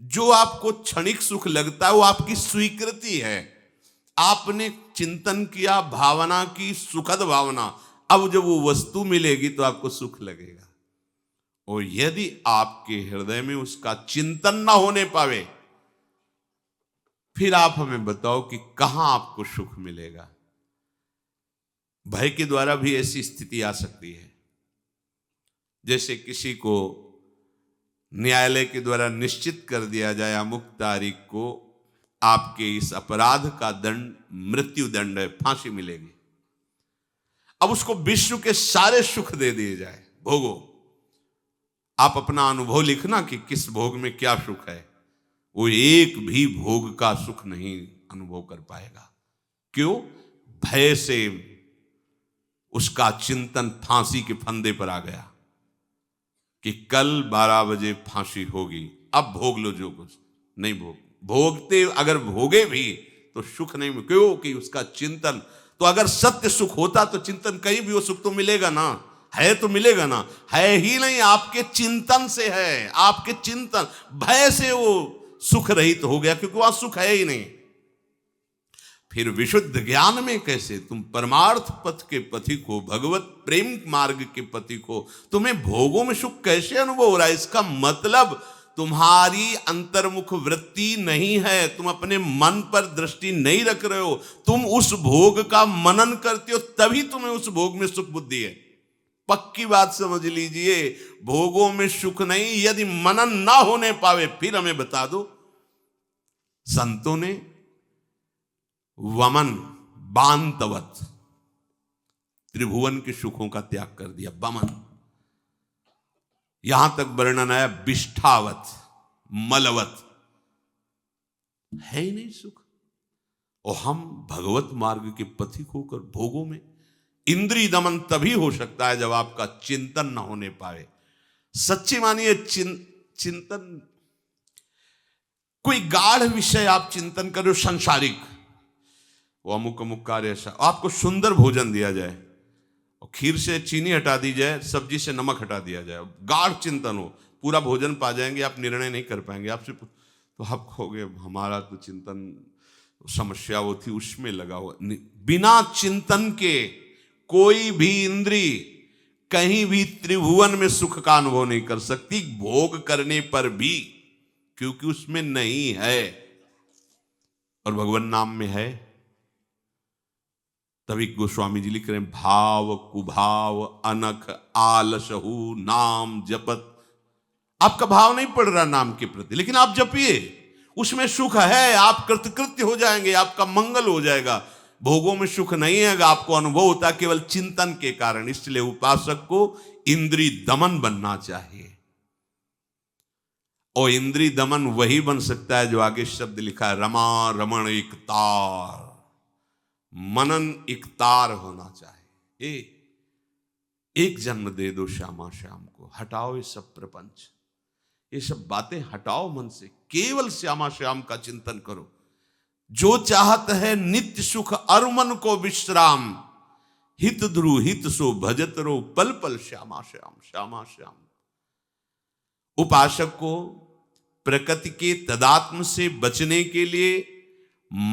जो आपको क्षणिक सुख लगता है वो आपकी स्वीकृति है। आपने चिंतन किया, भावना की, सुखद भावना, अब जब वो वस्तु मिलेगी तो आपको सुख लगेगा। और यदि आपके हृदय में उसका चिंतन ना होने पावे, फिर आप हमें बताओ कि कहां आपको सुख मिलेगा। भय के द्वारा भी ऐसी स्थिति आ सकती है। जैसे किसी को न्यायालय के द्वारा निश्चित कर दिया जाए, अमुक तारीख को आपके इस अपराध का दंड मृत्यु दंड है, फांसी मिलेगी। अब उसको विश्व के सारे सुख दे दिए जाए, भोगो। आप अपना अनुभव लिखना कि किस भोग में क्या सुख है। वो एक भी भोग का सुख नहीं अनुभव कर पाएगा। क्यों? भय से उसका चिंतन फांसी के फंदे पर आ गया कि कल 12 बजे फांसी होगी, अब भोग लो जो कुछ। नहीं भोगते, अगर भोगे भी तो सुख नहीं। क्यों? कि उसका चिंतन। तो अगर सत्य सुख होता तो चिंतन, कहीं भी वो सुख तो मिलेगा ना, है तो मिलेगा ना। है ही नहीं, आपके चिंतन से है, आपके चिंतन। भय से वो सुख रहित हो गया, क्योंकि वहां सुख है ही नहीं। फिर विशुद्ध ज्ञान में कैसे? तुम परमार्थ पथ के पथिक हो, भगवत प्रेम मार्ग के पथिक हो, तुम्हें भोगों में सुख कैसे अनुभव हो रहा है? इसका मतलब तुम्हारी अंतर्मुख वृत्ति नहीं है, तुम अपने मन पर दृष्टि नहीं रख रहे हो। तुम उस भोग का मनन करते हो, तभी तुम्हें उस भोग में सुख बुद्धि है। पक्की बात समझ लीजिए, भोगों में सुख नहीं। यदि मनन ना होने पावे, फिर हमें बता दो। संतों ने वमन बांतवत त्रिभुवन के सुखों का त्याग कर दिया। वमन, यहां तक वर्णन आया विष्ठावत, मलवत, है ही नहीं सुख। और हम भगवत मार्ग के पथिक होकर भोगों में। इंद्रिय दमन तभी हो सकता है जब आपका चिंतन न होने पाए। सच्ची मानिए, चिंतन, कोई गाढ़ विषय आप चिंतन करो, संसारिक, वो अमुक अमुक कार्य, ऐसा आपको सुंदर भोजन दिया जाए और खीर से चीनी हटा दी जाए, सब्जी से नमक हटा दिया जाए, गाढ़ चिंतन हो, पूरा भोजन पा जाएंगे, आप निर्णय नहीं कर पाएंगे। आपसे तो आप कहोगे हमारा तो चिंतन समस्या वो थी उसमें लगा हुआ। बिना चिंतन के कोई भी इंद्री कहीं भी त्रिभुवन में सुख का अनुभव नहीं कर सकती, भोग करने पर भी, क्योंकि उसमें नहीं है और भगवान नाम में है। तभी गोस्वामी जी लिख रहे हैं, भाव कुभाव अनख आलसहु नाम जपत। आपका भाव नहीं पड़ रहा नाम के प्रति, लेकिन आप जपिए, उसमें सुख है, आप कृतकृत्य हो जाएंगे, आपका मंगल हो जाएगा। भोगों में सुख नहीं है, आपको अनुभव होता केवल चिंतन के कारण। इसलिए उपासक को इंद्रिय दमन बनना चाहिए, और इंद्रिय दमन वही बन सकता है जो आगे शब्द लिखा है, रमा रमण एक तार, मनन एक तार होना चाहिए। एक जन्म दे दो श्यामा श्याम को, हटाओ ये सब प्रपंच, ये सब बातें हटाओ मन से, केवल श्यामा श्याम का चिंतन करो। जो चाहत है नित्य सुख और मन को विश्राम, हित ध्रुव हित सो भजत रो पल पल श्यामा श्याम श्यामा श्याम। उपासक को प्रकृति के तदात्म से बचने के लिए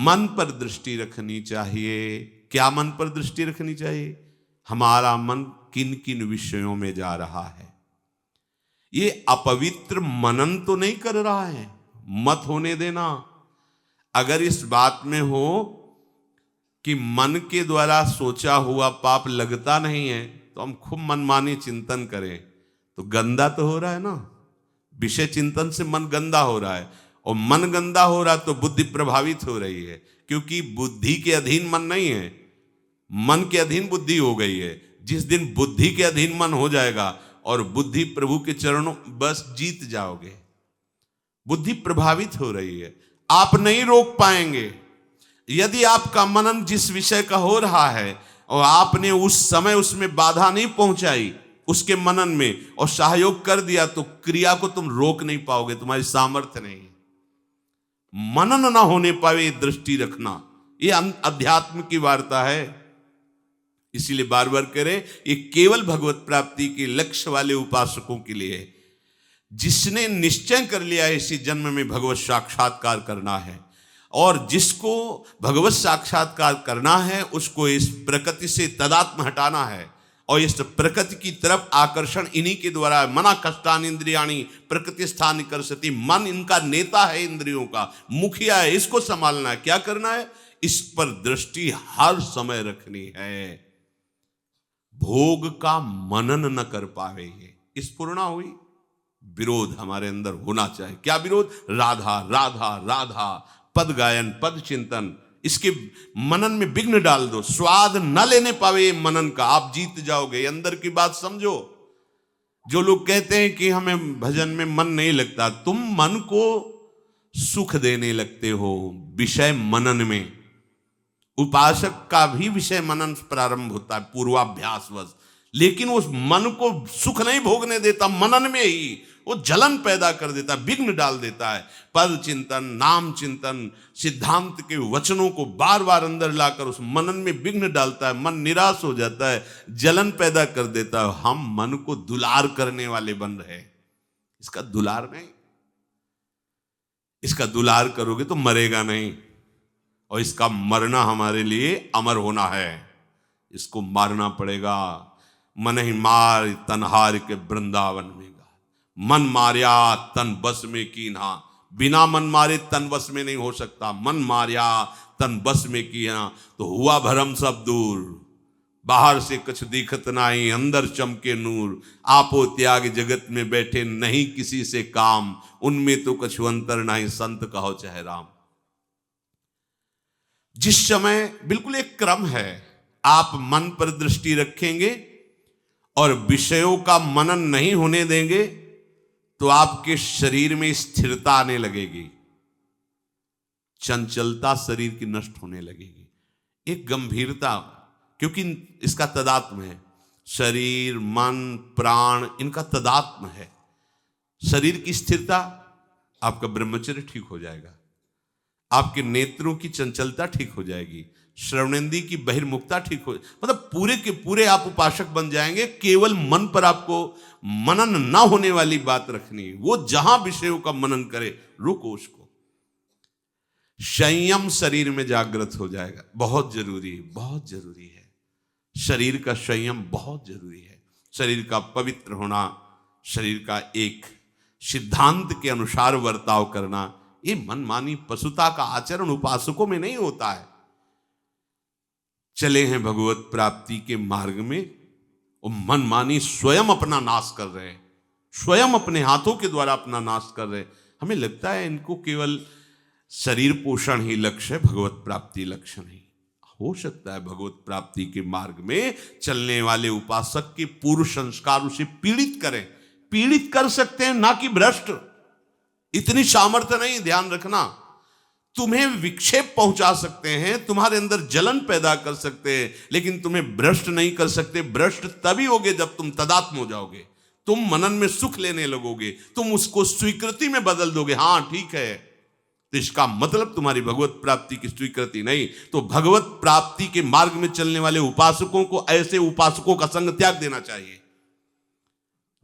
मन पर दृष्टि रखनी चाहिए। क्या मन पर दृष्टि रखनी चाहिए? हमारा मन किन किन विषयों में जा रहा है। ये अपवित्र मनन तो नहीं कर रहा है, मत होने देना। अगर इस बात में हो कि मन के द्वारा सोचा हुआ पाप लगता नहीं है, तो हम खूब मनमानी चिंतन करें तो गंदा तो हो रहा है ना। विषय चिंतन से मन गंदा हो रहा है, और मन गंदा हो रहा तो बुद्धि प्रभावित हो रही है, क्योंकि बुद्धि के अधीन मन नहीं है, मन के अधीन बुद्धि हो गई है। जिस दिन बुद्धि के अधीन मन हो जाएगा और बुद्धि प्रभु के चरणों, बस जीत जाओगे। बुद्धि प्रभावित हो रही है, आप नहीं रोक पाएंगे। यदि आपका मनन जिस विषय का हो रहा है और आपने उस समय उसमें बाधा नहीं पहुंचाई उसके मनन में और सहयोग कर दिया, तो क्रिया को तुम रोक नहीं पाओगे, तुम्हारी सामर्थ्य नहीं है। मनन ना होने पावे दृष्टि रखना, ये अध्यात्म की वार्ता है। इसीलिए बार बार करें, ये केवल भगवत प्राप्ति के लक्ष्य वाले उपासकों के लिए है। जिसने निश्चय कर लिया है इसी जन्म में भगवत साक्षात्कार करना है, और जिसको भगवत साक्षात्कार करना है उसको इस प्रकृति से तदात्म हटाना है, और इस प्रकृति की तरफ आकर्षण इन्हीं के द्वारा। मना कष्टान इंद्रियाणी प्रकृति स्थान कर्षति। मन इनका नेता है, इंद्रियों का मुखिया है, इसको संभालना है। क्या करना है? इस पर दृष्टि हर समय रखनी है। भोग का मनन न कर पावे, ये स्फुरणा हुई। विरोध हमारे अंदर होना चाहिए। क्या विरोध? राधा राधा राधा, पद गायन, पद चिंतन, इसके मनन में विघ्न डाल दो। स्वाद न लेने पावे मनन का, आप जीत जाओगे। अंदर की बात समझो। जो लोग कहते हैं कि हमें भजन में मन नहीं लगता, तुम मन को सुख देने लगते हो विषय मनन में। उपासक का भी विषय मनन प्रारंभ होता है पूर्वाभ्यासवश, लेकिन उस मन को सुख नहीं भोगने देता। मनन में ही वो जलन पैदा कर देता है, विघ्न डाल देता है। पद चिंतन, नाम चिंतन, सिद्धांत के वचनों को बार बार अंदर लाकर उस मनन में विघ्न डालता है। मन निराश हो जाता है, जलन पैदा कर देता है। हम मन को दुलार करने वाले बन रहे, इसका दुलार नहीं। इसका दुलार करोगे तो मरेगा नहीं, और इसका मरना हमारे लिए अमर होना है। इसको मारना पड़ेगा। मन ही मार तनहार के वृंदावन में गा, मन मारिया तन बस में कीना। बिना मन मारे तन बस में नहीं हो सकता। मन मारिया तन बस में किया तो हुआ भरम सब दूर। बाहर से कुछ दिखत नहीं, अंदर चमके नूर। आपो त्याग जगत में बैठे, नहीं किसी से काम। उनमें तो कुछ अंतर नहीं, संत कहो चाहे राम। जिस समय बिल्कुल एक क्रम है, आप मन पर दृष्टि रखेंगे और विषयों का मनन नहीं होने देंगे तो आपके शरीर में स्थिरता आने लगेगी, चंचलता शरीर की नष्ट होने लगेगी, एक गंभीरता, क्योंकि इसका तदात्म है। शरीर, मन, प्राण, इनका तदात्म है। शरीर की स्थिरता, आपका ब्रह्मचर्य ठीक हो जाएगा, आपके नेत्रों की चंचलता ठीक हो जाएगी, श्रवणेंद्रिय की बहिर्मुखता ठीक हो, मतलब पूरे के पूरे आप उपासक बन जाएंगे। केवल मन पर आपको मनन ना होने वाली बात रखनी है। वो जहां विषयों का मनन करे, रुको उसको। संयम शरीर में जागृत हो जाएगा, बहुत जरूरी है, बहुत जरूरी है। शरीर का संयम बहुत जरूरी है। शरीर का पवित्र होना, शरीर का एक सिद्धांत के अनुसार बर्ताव करना, ये मनमानी पशुता का आचरण उपासकों में नहीं होता है। चले हैं भगवत प्राप्ति के मार्ग में, वो मनमानी स्वयं अपना नाश कर रहे हैं, स्वयं अपने हाथों के द्वारा अपना नाश कर रहे हैं। हमें लगता है इनको केवल शरीर पोषण ही लक्ष्य है, भगवत प्राप्ति लक्ष्य नहीं। हो सकता है भगवत प्राप्ति के मार्ग में चलने वाले उपासक के पूर्व संस्कार उसे पीड़ित करें, पीड़ित कर सकते हैं, ना कि भ्रष्ट। इतनी सामर्थ्य नहीं, ध्यान रखना। तुम्हें विक्षेप पहुंचा सकते हैं, तुम्हारे अंदर जलन पैदा कर सकते हैं, लेकिन तुम्हें भ्रष्ट नहीं कर सकते। भ्रष्ट तभी होगे जब तुम तदात्म हो जाओगे, तुम मनन में सुख लेने लगोगे, तुम उसको स्वीकृति में बदल दोगे। हाँ ठीक है, तो इसका मतलब तुम्हारी भगवत प्राप्ति की स्वीकृति नहीं। तो भगवत प्राप्ति के मार्ग में चलने वाले उपासकों को ऐसे उपासकों का संग त्याग देना चाहिए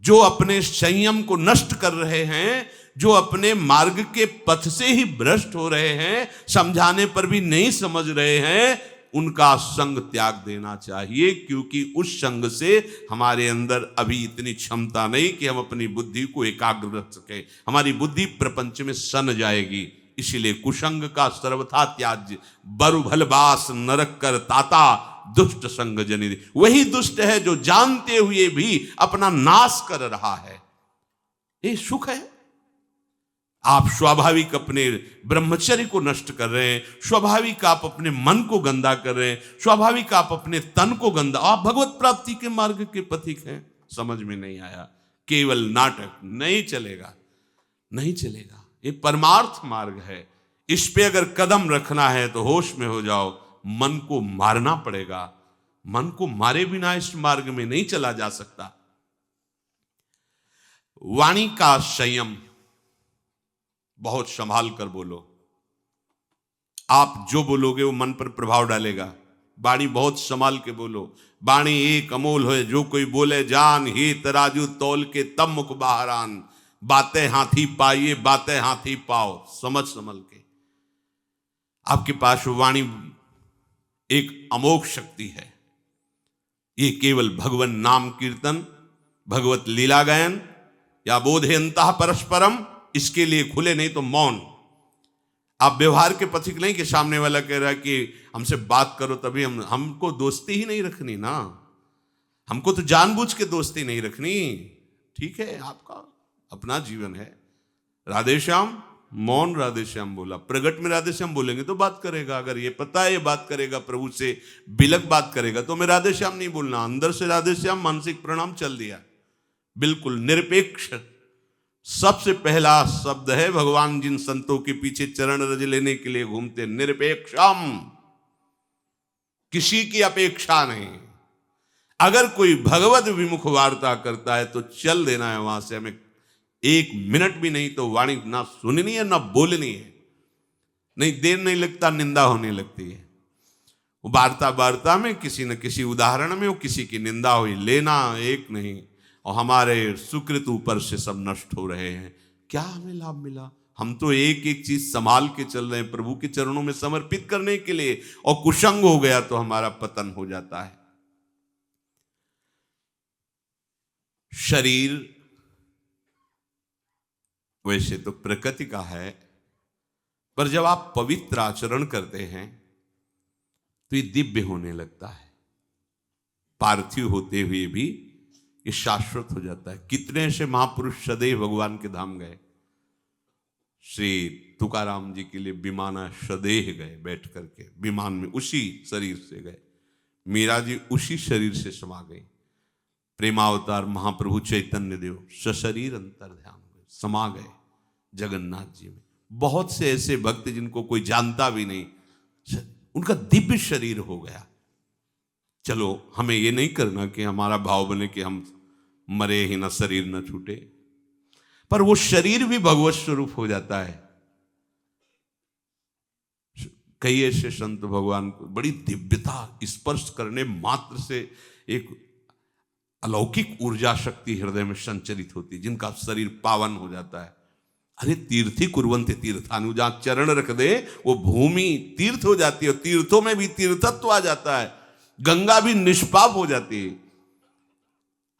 जो अपने संयम को नष्ट कर रहे हैं, जो अपने मार्ग के पथ से ही भ्रष्ट हो रहे हैं, समझाने पर भी नहीं समझ रहे हैं। उनका संग त्याग देना चाहिए, क्योंकि उस संग से हमारे अंदर अभी इतनी क्षमता नहीं कि हम अपनी बुद्धि को एकाग्र रख सके। हमारी बुद्धि प्रपंच में सन जाएगी। इसीलिए कुसंग का सर्वथा त्याज्य, बरु भलबास नरक कर ताता, दुष्ट संग जनि। वही दुष्ट है जो जानते हुए भी अपना नाश कर रहा है। ये सुख है? आप स्वाभाविक अपने ब्रह्मचर्य को नष्ट कर रहे हैं, स्वाभाविक आप अपने मन को गंदा कर रहे हैं, स्वाभाविक आप अपने तन को गंदा। आप भगवत प्राप्ति के मार्ग के पथिक हैं। समझ में नहीं आया? केवल नाटक नहीं चलेगा, नहीं चलेगा। ये परमार्थ मार्ग है, इस पे अगर कदम रखना है तो होश में हो जाओ। मन को मारना पड़ेगा, मन को मारे बिना इस मार्ग में नहीं चला जा सकता। वाणी का संयम, बहुत संभाल कर बोलो। आप जो बोलोगे वो मन पर प्रभाव डालेगा। वाणी बहुत संभाल के बोलो। वाणी एक अमोल है, जो कोई बोले जान ही तराजू तौल के तब मुख बाहर आन। बातें हाथी पाइए, बातें हाथी पाओ, समझ संभल के। आपके पास वाणी एक अमोघ शक्ति है। ये केवल भगवान नाम कीर्तन, भगवत लीला गायन या बोधयंतः परस्परम, इसके लिए खुले, नहीं तो मौन। आप व्यवहार के पथिक नहीं कि सामने वाला कह रहा है कि हमसे बात करो तभी हमको दोस्ती ही नहीं रखनी ना, हमको तो जानबूझ के दोस्ती नहीं रखनी। ठीक है, आपका अपना जीवन है। राधे श्याम, मौन राधे श्याम बोला। प्रगट में राधे श्याम बोलेंगे तो बात करेगा। अगर ये पता है ये बात करेगा, प्रभु से बिलक बात करेगा, तो मैं राधे श्याम नहीं बोलना, अंदर से राधे श्याम, मानसिक प्रणाम चल दिया। बिल्कुल निरपेक्ष सबसे पहला शब्द है। भगवान जिन संतों के पीछे चरण रज लेने के लिए घूमते, निरपेक्षम, किसी की अपेक्षा नहीं। अगर कोई भगवत विमुख वार्ता करता है तो चल देना है वहां से। हमें एक मिनट भी नहीं तो वाणी ना सुननी है ना बोलनी है। नहीं, देर नहीं लगता, निंदा होने लगती है। वो वार्ता में किसी न किसी उदाहरण में वो किसी की निंदा हुई, लेना एक नहीं। और हमारे सुकृत ऊपर से सब नष्ट हो रहे हैं। क्या हमें लाभ मिला? हम तो एक एक चीज संभाल के चल रहे हैं प्रभु के चरणों में समर्पित करने के लिए, और कुसंग हो गया तो हमारा पतन हो जाता है। शरीर वैसे तो प्रकृति का है, पर जब आप पवित्र आचरण करते हैं तो ये दिव्य होने लगता है। पार्थिव होते हुए भी ये शाश्वत हो जाता है। कितने ऐसे महापुरुष सदैव भगवान के धाम गए। श्री तुकाराम जी के लिए विमाना सदैह गए, बैठ करके विमान में उसी शरीर से गए। मीरा जी उसी शरीर से समा गई। प्रेमावतार महाप्रभु चैतन्य देव सशरीर अंतर ध्यान हुए, समा गए जगन्नाथ जी में। बहुत से ऐसे भक्त जिनको कोई जानता भी नहीं, उनका दिव्य शरीर हो गया। चलो, हमें ये नहीं करना कि हमारा भाव बने कि हम मरे ही ना, शरीर न छूटे, पर वो शरीर भी भगवत स्वरूप हो जाता है। कई ऐसे संत भगवान को बड़ी दिव्यता, स्पर्श करने मात्र से एक अलौकिक ऊर्जा शक्ति हृदय में संचरित होती है, जिनका शरीर पावन हो जाता है। अरे तीर्थी कुर्वन्ते तीर्थानु, जहां चरण रख दे वो भूमि तीर्थ हो जाती है, और तीर्थों में भी तीर्थत्व आ जाता है, गंगा भी निष्पाप हो जाती है।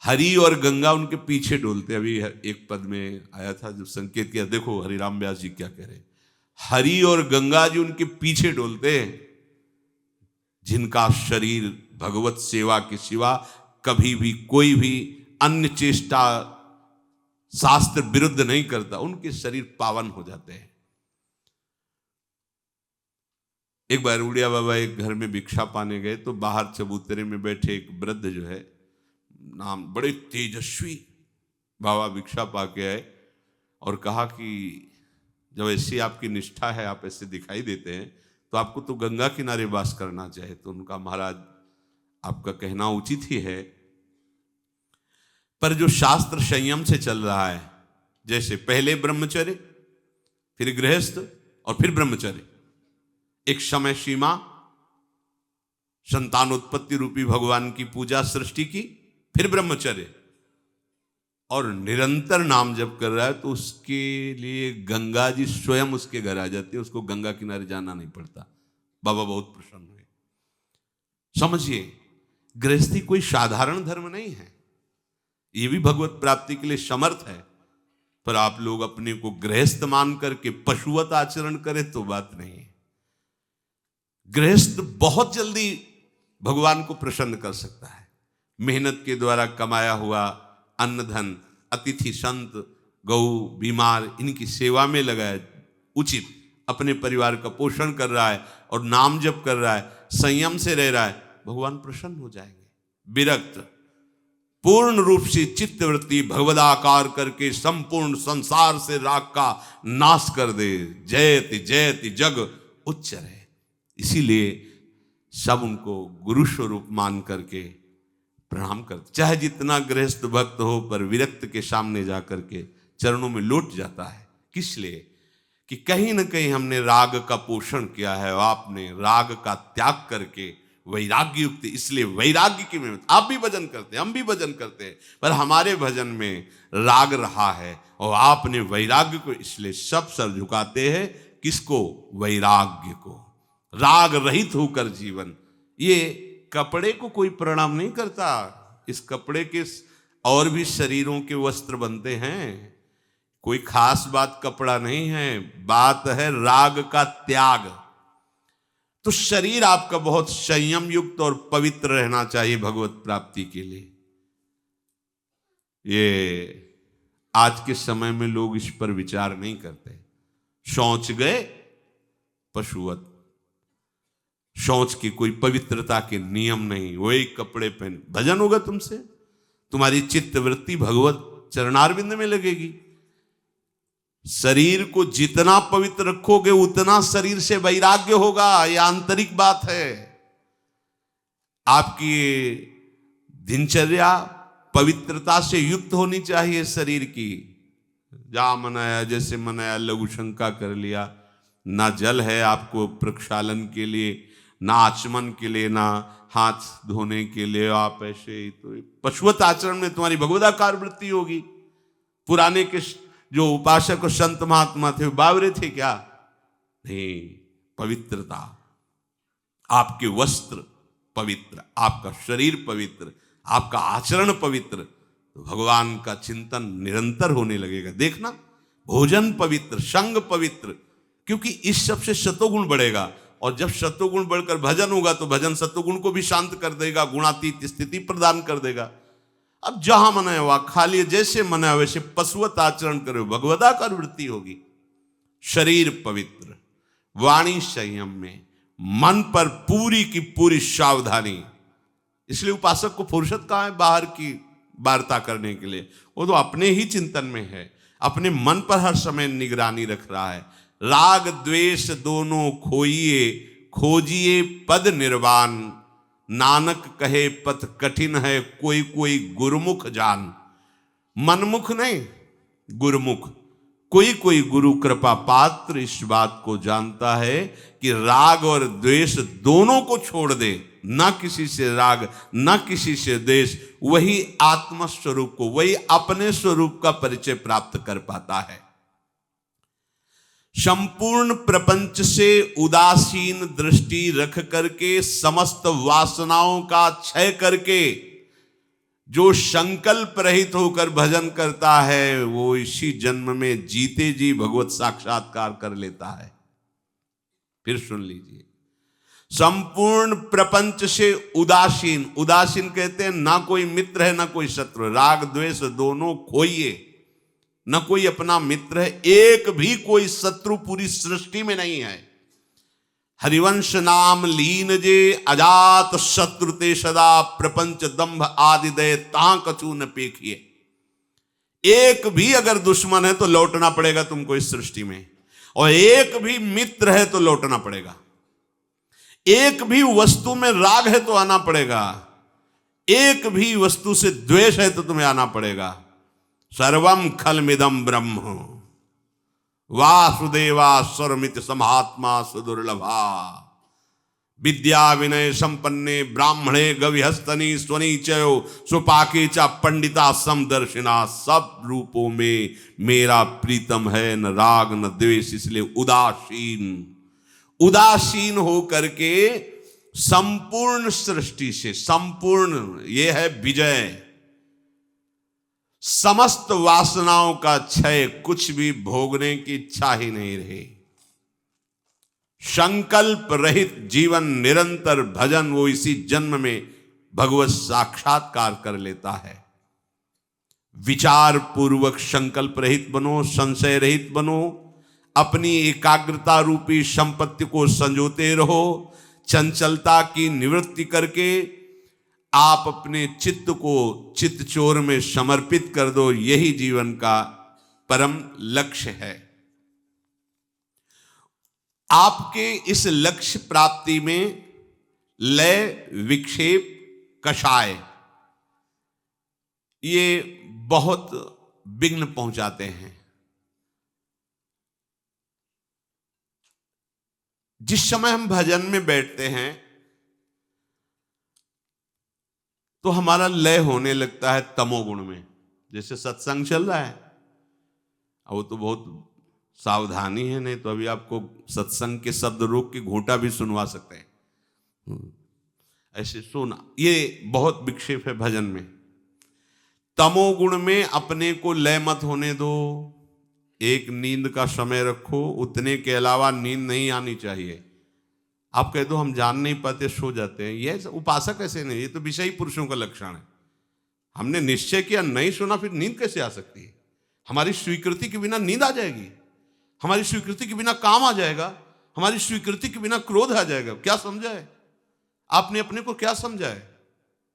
हरि और गंगा उनके पीछे डोलते। अभी एक पद में आया था जब संकेत किया, देखो हरिराम व्यास जी क्या कह रहे, हरि और गंगा जी उनके पीछे डोलते हैं, जिनका शरीर भगवत सेवा के सिवा कभी भी कोई भी अन्य चेष्टा शास्त्र विरुद्ध नहीं करता, उनके शरीर पावन हो जाते हैं। एक बार उड़िया बाबा एक घर में भिक्षा पाने गए, तो बाहर चबूतरे में बैठे एक वृद्ध जो है, नाम बड़े तेजस्वी बाबा भिक्षा पा के आए और कहा कि जब ऐसी आपकी निष्ठा है, आप ऐसे दिखाई देते हैं, तो आपको तो गंगा किनारे वास करना चाहिए। तो उनका, महाराज आपका कहना उचित ही है, पर जो शास्त्र संयम से चल रहा है, जैसे पहले ब्रह्मचर्य, फिर गृहस्थ और फिर ब्रह्मचर्य, एक समय सीमा, संतानोत्पत्ति रूपी भगवान की पूजा सृष्टि की, फिर ब्रह्मचर्य, और निरंतर नाम जप कर रहा है, तो उसके लिए गंगा जी स्वयं उसके घर आ जाती है, उसको गंगा किनारे जाना नहीं पड़ता। बाबा बहुत प्रसन्न हुए। समझिए, गृहस्थी कोई साधारण धर्म नहीं है, ये भी भगवत प्राप्ति के लिए समर्थ है, पर आप लोग अपने को गृहस्थ मान करके पशुवत आचरण करें तो बात नहीं है। गृहस्थ बहुत जल्दी भगवान को प्रसन्न कर सकता है। मेहनत के द्वारा कमाया हुआ अन्न धन, अतिथि संत गौ बीमार, इनकी सेवा में लगाया, उचित अपने परिवार का पोषण कर रहा है और नाम जप कर रहा है, संयम से रह रहा है, भगवान प्रसन्न हो जाएंगे। विरक्त, पूर्ण रूप से चित्तवृत्ति भगवदाकार करके संपूर्ण संसार से राग का नाश कर दे, जयति जयति जग उच्चर है। इसीलिए सब उनको गुरु स्वरूप मान करके प्रणाम करते, चाहे जितना गृहस्थ भक्त हो, पर विरक्त के सामने जाकर के चरणों में लौट जाता है। किस लिए? कि कहीं ना कहीं हमने राग का पोषण किया है, और आपने राग का त्याग करके वैराग्य युक्त, इसलिए वैराग्य की में आप भी भजन करते हैं, हम भी भजन करते हैं, पर हमारे भजन में राग रहा है और आपने वैराग्य को, इसलिए सब सर झुकाते हैं किसको? वैराग्य को। राग रहित होकर जीवन, ये कपड़े को कोई प्रणाम नहीं करता। इस कपड़े के और भी शरीरों के वस्त्र बनते हैं, कोई खास बात कपड़ा नहीं है, बात है राग का त्याग। तो शरीर आपका बहुत संयम युक्त और पवित्र रहना चाहिए भगवत प्राप्ति के लिए। ये आज के समय में लोग इस पर विचार नहीं करते। शौच गए पशुवत, शौच की कोई पवित्रता के नियम नहीं, वही कपड़े पहन, भजन होगा तुमसे, तुम्हारी चित्त वृत्ति भगवत चरणारविंद में लगेगी। शरीर को जितना पवित्र रखोगे उतना शरीर से वैराग्य होगा, यह आंतरिक बात है। आपकी दिनचर्या पवित्रता से युक्त होनी चाहिए शरीर की। जहां मनाया जैसे मनाया, लघु शंका कर लिया, ना जल है आपको प्रक्षालन के लिए, ना आचमन के लिए, ना हाथ धोने के लिए, आप ऐसे ही तो पशुवत आचरण में तुम्हारी भगवदाकार वृत्ति होगी। पुराने के जो उपासक और संत महात्मा थे बावरे थे क्या? नहीं, पवित्रता, आपके वस्त्र पवित्र, आपका शरीर पवित्र, आपका आचरण पवित्र, तो भगवान का चिंतन निरंतर होने लगेगा। देखना, भोजन पवित्र, संग पवित्र, क्योंकि इस सब से सतोगुण बढ़ेगा, और जब सतोगुण बढ़कर भजन होगा तो भजन सतोगुण को भी शांत कर देगा, गुणातीत स्थिति प्रदान कर देगा। अब जहां मना हुआ खा लिए, जैसे मना वैसे पशुवत आचरण करो, भगवदाकार वृत्ति होगी। शरीर पवित्र, वाणी संयम में, मन पर पूरी की पूरी सावधानी। इसलिए उपासक को फुर्सत कहाँ है बाहर की वार्ता करने के लिए? वो तो अपने ही चिंतन में है, अपने मन पर हर समय निगरानी रख रहा है। राग द्वेष दोनों खोइए, खोजिए पद निर्वाण, नानक कहे पथ कठिन है, कोई कोई गुरुमुख जान। मनमुख नहीं, गुरुमुख, कोई कोई गुरु कृपा पात्र इस बात को जानता है कि राग और द्वेष दोनों को छोड़ दे, ना किसी से राग ना किसी से द्वेष, वही आत्म स्वरूप को, वही अपने स्वरूप का परिचय प्राप्त कर पाता है। संपूर्ण प्रपंच से उदासीन दृष्टि रख करके, समस्त वासनाओं का क्षय करके जो संकल्प रहित होकर भजन करता है, वो इसी जन्म में जीते जी भगवत साक्षात्कार कर लेता है। फिर सुन लीजिए, संपूर्ण प्रपंच से उदासीन, उदासीन कहते हैं ना कोई मित्र है ना कोई शत्रु, राग द्वेष दोनों खोइए, न कोई अपना मित्र है, एक भी कोई शत्रु पूरी सृष्टि में नहीं है। हरिवंश नाम लीन जे अजात शत्रु ते सदा, प्रपंच दंभ आदि दय ता कछु न पेखिए। एक भी अगर दुश्मन है तो लौटना पड़ेगा तुमको इस सृष्टि में, और एक भी मित्र है तो लौटना पड़ेगा। एक भी वस्तु में राग है तो आना पड़ेगा, एक भी वस्तु से द्वेष है तो तुम्हें आना पड़ेगा। सर्वम खलमिदम ब्रह्म वासुदेवा स्वरमित समात्मा सुदुर्लभा, विद्या विनय संपन्ने ब्राह्मणे गविहस्तनी स्वनीचयो सुपाके चा पंडिता समदर्शिना, सब रूपों में मेरा प्रीतम है, न राग न द्वेष, इसलिए उदासीन। उदासीन हो करके संपूर्ण सृष्टि से, संपूर्ण ये है विजय, समस्त वासनाओं का क्षय, कुछ भी भोगने की इच्छा ही नहीं रही, संकल्प रहित जीवन, निरंतर भजन, वो इसी जन्म में भगवत साक्षात्कार कर लेता है। विचार पूर्वक संकल्प रहित बनो, संशय रहित बनो, अपनी एकाग्रता रूपी संपत्ति को संजोते रहो, चंचलता की निवृत्ति करके आप अपने चित्त को चित्तचोर में समर्पित कर दो, यही जीवन का परम लक्ष्य है। आपके इस लक्ष्य प्राप्ति में लय, विक्षेप, कषाय ये बहुत विघ्न पहुंचाते हैं। जिस समय हम भजन में बैठते हैं तो हमारा लय होने लगता है तमोगुण में। जैसे सत्संग चल रहा है, वो तो बहुत सावधानी है, नहीं तो अभी आपको सत्संग के शब्द रोक के घूंटा भी सुनवा सकते हैं। ऐसे सुना, ये बहुत विक्षेप है भजन में। तमोगुण में अपने को लय मत होने दो, एक नींद का समय रखो, उतने के अलावा नींद नहीं आनी चाहिए। आप कह दो हम जान नहीं पाते, सो जाते हैं, ये उपासक ऐसे नहीं, ये तो विषयी पुरुषों का लक्षण है। हमने निश्चय किया, नहीं सुना, फिर नींद कैसे आ सकती है? हमारी स्वीकृति के बिना नींद आ जाएगी, हमारी स्वीकृति के बिना काम आ जाएगा, हमारी स्वीकृति के बिना क्रोध आ जाएगा। क्या समझा है आपने अपने को, क्या समझा है?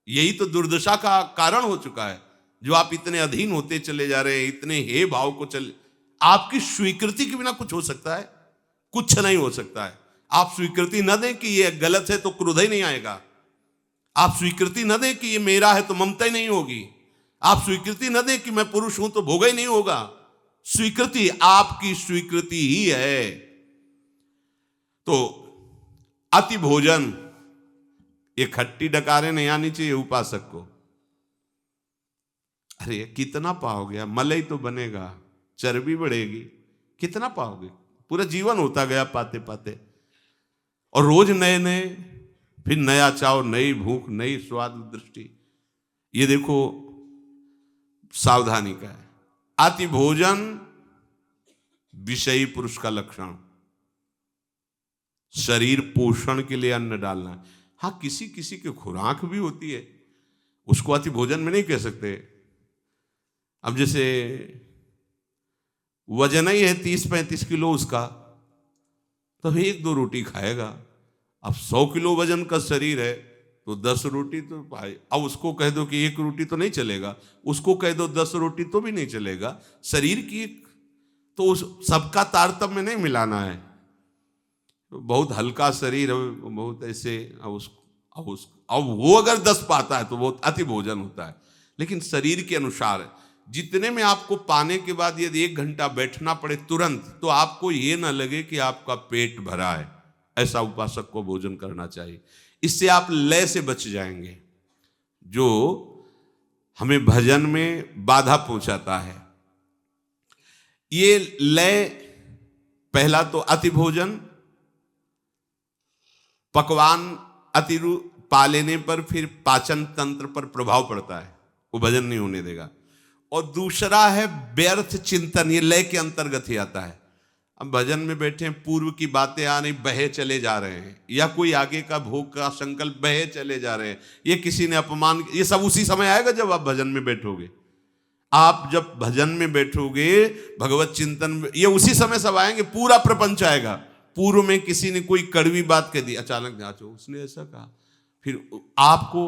यही तो दुर्दशा का कारण हो चुका है, जो आप इतने अधीन होते चले जा रहे हैं, इतने हे भाव को चले। आपकी स्वीकृति के बिना कुछ हो सकता है? कुछ नहीं हो सकता है। आप स्वीकृति न दें कि ये गलत है तो क्रोध ही नहीं आएगा। आप स्वीकृति न दें कि ये मेरा है तो ममता ही नहीं होगी। आप स्वीकृति न दें कि मैं पुरुष हूं तो भोग ही नहीं होगा। स्वीकृति आपकी स्वीकृति ही है। तो अति भोजन, ये खट्टी डकारें नहीं आनी चाहिए उपासक को। अरे कितना पाओगे? मलाई तो बनेगा, चर्बी बढ़ेगी, कितना पाओगे? पूरा जीवन होता गया पाते पाते, और रोज नए नए, फिर नया चाव, नई भूख, नई स्वाद दृष्टि। ये देखो सावधानी का है। अति भोजन विषयी पुरुष का लक्षण। शरीर पोषण के लिए अन्न डालना है। हाँ, किसी किसी की खुराक भी होती है, उसको अति भोजन में नहीं कह सकते। अब जैसे वजन ही है 30-35 किलो उसका, तो 1-2 रोटी खाएगा। अब 100 किलो वजन का शरीर है तो 10 रोटी तो भाई, अब उसको कह दो कि 1 रोटी तो नहीं चलेगा, उसको कह दो 10 रोटी तो भी नहीं चलेगा। शरीर की तो उस सबका तारतम्य नहीं मिलाना है। तो बहुत हल्का शरीर है, बहुत ऐसे, अब वो अगर 10 पाता है तो बहुत अति भोजन होता है। लेकिन शरीर के अनुसार जितने में आपको पाने के बाद यदि 1 घंटा बैठना पड़े तुरंत, तो आपको ये ना लगे कि आपका पेट भरा है। ऐसा उपासक को भोजन करना चाहिए। इससे आप लय से बच जाएंगे, जो हमें भजन में बाधा पहुंचाता है। ये लय, पहला तो अति भोजन, पकवान अति पा लेने पर फिर पाचन तंत्र पर प्रभाव पड़ता है, वो भजन नहीं होने देगा। और दूसरा है व्यर्थ चिंतन, ये लय के अंतर्गत ही आता है। अब भजन में बैठे हैं, पूर्व की बातें आ नहीं, बहे चले जा रहे हैं, या कोई आगे का भोग का संकल्प बहे चले जा रहे हैं, ये किसी ने अपमान, ये सब उसी समय आएगा जब आप भजन में बैठोगे। आप जब भजन में बैठोगे, भगवत चिंतन में, ये उसी समय सब आएंगे, पूरा प्रपंच आएगा। पूर्व में किसी ने कोई कड़वी बात कह दी, अचानक जांचो उसने ऐसा कहा, फिर आपको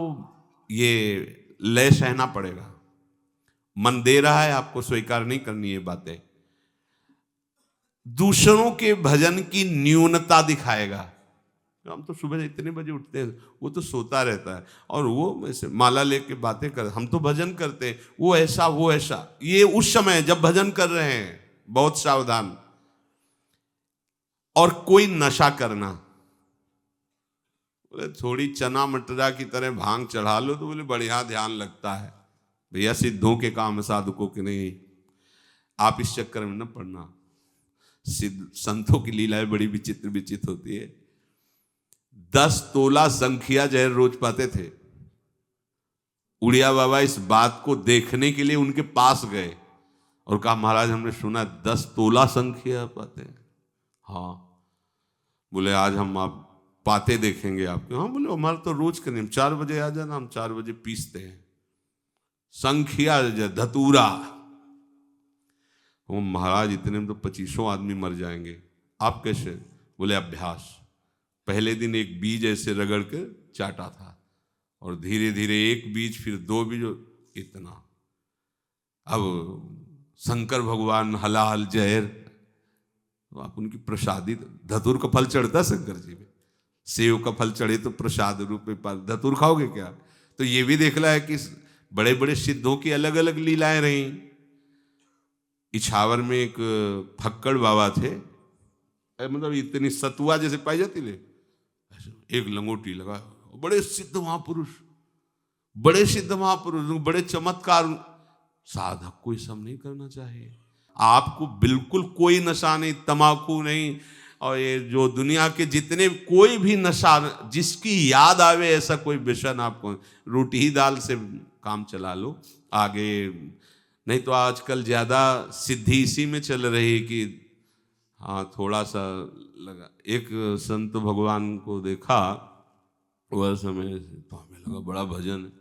ये लय सहना पड़ेगा। मन दे रहा है, आपको स्वीकार नहीं करनी है बातें। दूसरों के भजन की न्यूनता दिखाएगा। हम तो सुबह इतने बजे उठते हैं, वो तो सोता रहता है, और वो ऐसे माला लेके बातें कर, हम तो भजन करते हैं, वो ऐसा वो ऐसा। ये उस समय जब भजन कर रहे हैं, बहुत सावधान। और कोई नशा करना, बोले थोड़ी चना मटरा की तरह भांग चढ़ा लो तो बोले बढ़िया ध्यान लगता है। भैया सिद्धों के काम है, साधुकों के नहीं। आप इस चक्कर में न पड़ना। सिद्ध संतों की लीलाएं बड़ी विचित्र विचित्र होती है। 10 तोला संखिया जहर रोज पाते थे। उड़िया बाबा इस बात को देखने के लिए उनके पास गए और कहा, महाराज हमने सुना 10 तोला संखिया पाते हैं। हाँ, बोले आज हम आप पाते देखेंगे आपके। हाँ, बोले हमारा तो रोज के नियम, 4 बजे आ जाना, हम 4 बजे पीसते हैं संखिया धतूरा। वो महाराज इतने में तो 25 आदमी मर जाएंगे, आप कैसे? बोले अभ्यास। पहले दिन एक बीज ऐसे रगड़ के चाटा था, और धीरे धीरे 1 बीज, फिर 2 बीज, इतना। अब शंकर भगवान हलाहल जहर, तो आप उनकी प्रसादी, धतूर का फल चढ़ता शंकर जी में, सेव का फल चढ़े तो प्रसाद रूप में धतूर खाओगे क्या? तो ये भी देखना है कि बड़े बड़े सिद्धों की अलग अलग लीलाएं रही। इछावर में एक फक्कड़ बाबा थे, मतलब इतनी सतुआ जैसे पाई जाती ले, एक लंगोटी लगा, बड़े सिद्ध महापुरुष, बड़े सिद्ध महापुरुष, बड़े चमत्कार। साधक को ये सब नहीं करना चाहिए। आपको बिल्कुल कोई नशा नहीं, तमाकू नहीं, और ये जो दुनिया के जितने कोई भी नशा, जिसकी याद आवे ऐसा कोई व्यसन आपको, रोटी ही दाल से काम चला लो आगे। नहीं तो आजकल ज़्यादा सिद्धि इसी में चल रही कि हाँ थोड़ा सा लगा। एक संत भगवान को देखा, वह समय तो हमें लगा बड़ा भजन है,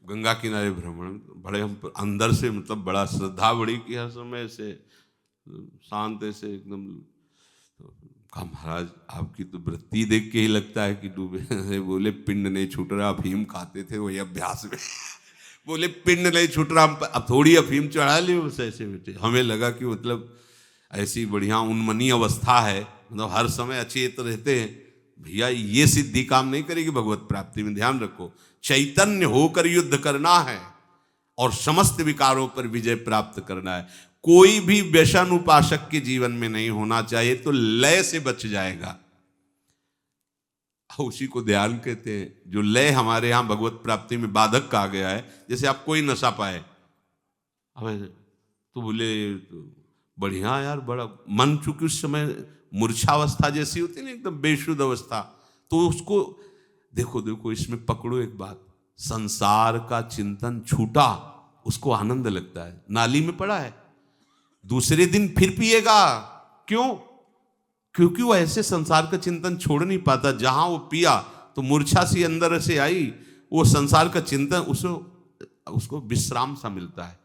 गंगा किनारे भ्रमण, बड़े हम अंदर से मतलब बड़ा श्रद्धा बड़ी कि हर समय से शांत ऐसे एकदम। तो कहा महाराज आपकी तो वृत्ति देख के ही लगता है कि डूबे। बोले पिंड नहीं छूट रहा, अफीम खाते थे वही अभ्यास में। बोले पिंड नहीं छूट रहा, अब थोड़ी अफीम चढ़ा ली बस ऐसे बेटे। हमें लगा कि मतलब ऐसी बढ़िया उन्मनी अवस्था है, मतलब हर समय अचेत रहते हैं। भैया ये सिद्धि काम नहीं करेगी भगवत प्राप्ति में, ध्यान रखो। चैतन्य होकर युद्ध करना है और समस्त विकारों पर विजय प्राप्त करना है। कोई भी व्यसन उपासक के जीवन में नहीं होना चाहिए, तो लय से बच जाएगा। उसी को ध्यान कहते हैं, जो लय हमारे यहाँ भगवत प्राप्ति में बाधक कहा गया है। जैसे आप कोई नशा पाए, अब तो बोले तो बढ़िया यार, बड़ा मन, चूंकि उस समय मूर्छावस्था जैसी होती है ना, एकदम बेशुद्ध अवस्था, तो उसको देखो देखो इसमें पकड़ो एक बात, संसार का चिंतन छूटा, उसको आनंद लगता है। नाली में पड़ा है, दूसरे दिन फिर पिएगा। क्यों? क्योंकि वो ऐसे संसार का चिंतन छोड़ नहीं पाता। जहां वो पिया तो मूर्छा सी अंदर से आई, वो संसार का चिंतन उसको विश्राम सा मिलता है।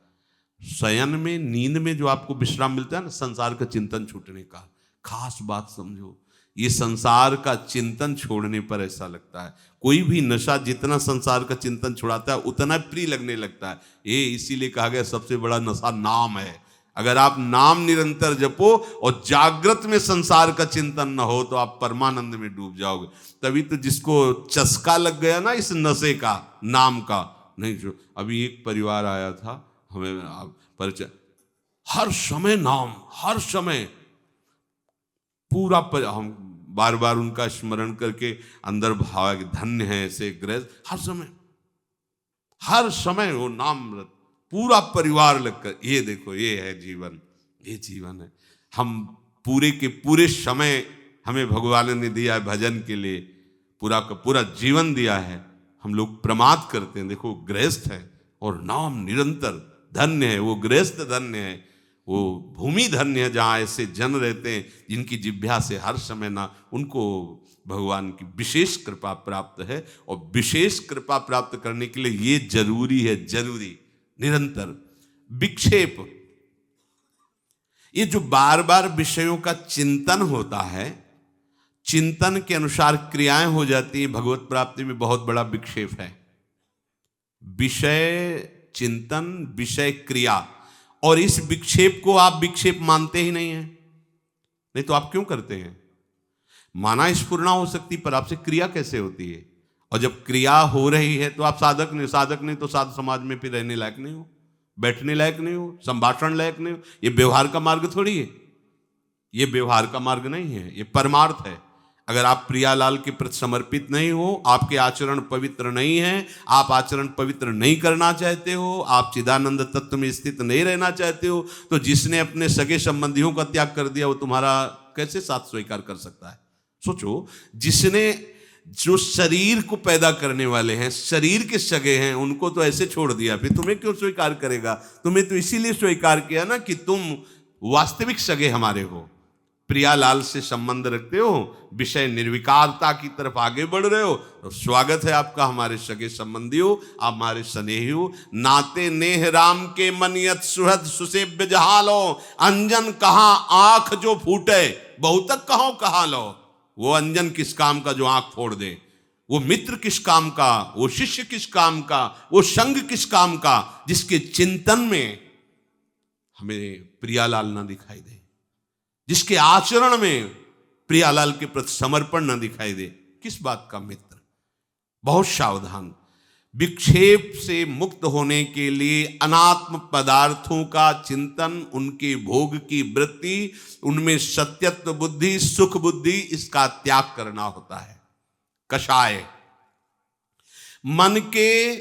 शयन में, नींद में जो आपको विश्राम मिलता है ना, संसार का चिंतन छूटने का। खास बात समझो, ये संसार का चिंतन छोड़ने पर ऐसा लगता है। कोई भी नशा जितना संसार का चिंतन छुड़ाता है उतना प्रिय लगने लगता है। ये इसीलिए कहा गया सबसे बड़ा नशा नाम है। अगर आप नाम निरंतर जपो और जागृत में संसार का चिंतन न हो तो आप परमानंद में डूब जाओगे। तभी तो जिसको चस्का लग गया ना इस नशे का, नाम का, नहीं जो अभी एक परिवार आया था हमें परिचय, हर समय नाम, हर समय पूरा हम बार बार उनका स्मरण करके अंदर भाव कि धन्य है ऐसे गृहस्थ, हर समय वो नाम, पूरा परिवार लगकर, ये देखो ये है जीवन, ये जीवन है। हम पूरे के पूरे समय हमें भगवान ने दिया है भजन के लिए, पूरा का पूरा जीवन दिया है, हम लोग प्रमाद करते हैं। देखो गृहस्थ है और नाम निरंतर, धन्य है वो गृहस्थ, धन्य है वो भूमि, धन्य है जहाँ ऐसे जन रहते हैं जिनकी जिह्वा से हर समय ना, उनको भगवान की विशेष कृपा प्राप्त है। और विशेष कृपा प्राप्त करने के लिए ये जरूरी है, जरूरी निरंतर विक्षेप, ये जो बार बार विषयों का चिंतन होता है, चिंतन के अनुसार क्रियाएं हो जाती हैं, भगवत प्राप्ति में बहुत बड़ा विक्षेप है। विषय चिंतन, विषय क्रिया, और इस विक्षेप को आप विक्षेप मानते ही नहीं हैं, नहीं तो आप क्यों करते हैं? माना स्फुरना हो सकती, पर आपसे क्रिया कैसे होती है? और जब क्रिया हो रही है तो आप साधक नहीं तो साध समाज में फिर रहने लायक नहीं हो, बैठने लायक नहीं हो, संभाषण लायक नहीं हो। ये व्यवहार का मार्ग थोड़ी है, ये व्यवहार का मार्ग नहीं है, ये परमार्थ है। अगर आप प्रियालाल के प्रति समर्पित नहीं हो, आपके आचरण पवित्र नहीं है, आप आचरण पवित्र नहीं करना चाहते हो, आप चिदानंद तत्व में स्थित नहीं रहना चाहते हो, तो जिसने अपने सगे संबंधियों का त्याग कर दिया वो तुम्हारा कैसे साथ स्वीकार कर सकता है? सोचो, जिसने, जो शरीर को पैदा करने वाले हैं, शरीर के सगे हैं, उनको तो ऐसे छोड़ दिया, फिर तुम्हें क्यों स्वीकार करेगा? तुम्हें तो इसीलिए स्वीकार किया ना कि तुम वास्तविक सगे हमारे हो, प्रियालाल से संबंध रखते हो, विषय निर्विकारता की तरफ आगे बढ़ रहे हो, तो स्वागत है आपका, हमारे सगे संबंधी हो, आप हमारे स्नेही हो। नाते नेह राम के मनियत सुहद सुसेव्य जहालो, अंजन कहाँ आंख जो फूटे, बहुतक कहो कहा लो। वो अंजन किस काम का जो आंख फोड़ दे, वो मित्र किस काम का, वो शिष्य किस काम का, वो संग किस काम का, जिसके चिंतन में हमें प्रियालाल ना दिखाई दे, जिसके आचरण में प्रियालाल के प्रति समर्पण न दिखाई दे, किस बात का मित्र? बहुत सावधान। विक्षेप से मुक्त होने के लिए अनात्म पदार्थों का चिंतन, उनके भोग की वृत्ति, उनमें सत्यत्व बुद्धि, सुख बुद्धि, इसका त्याग करना होता है। कषाय, मन के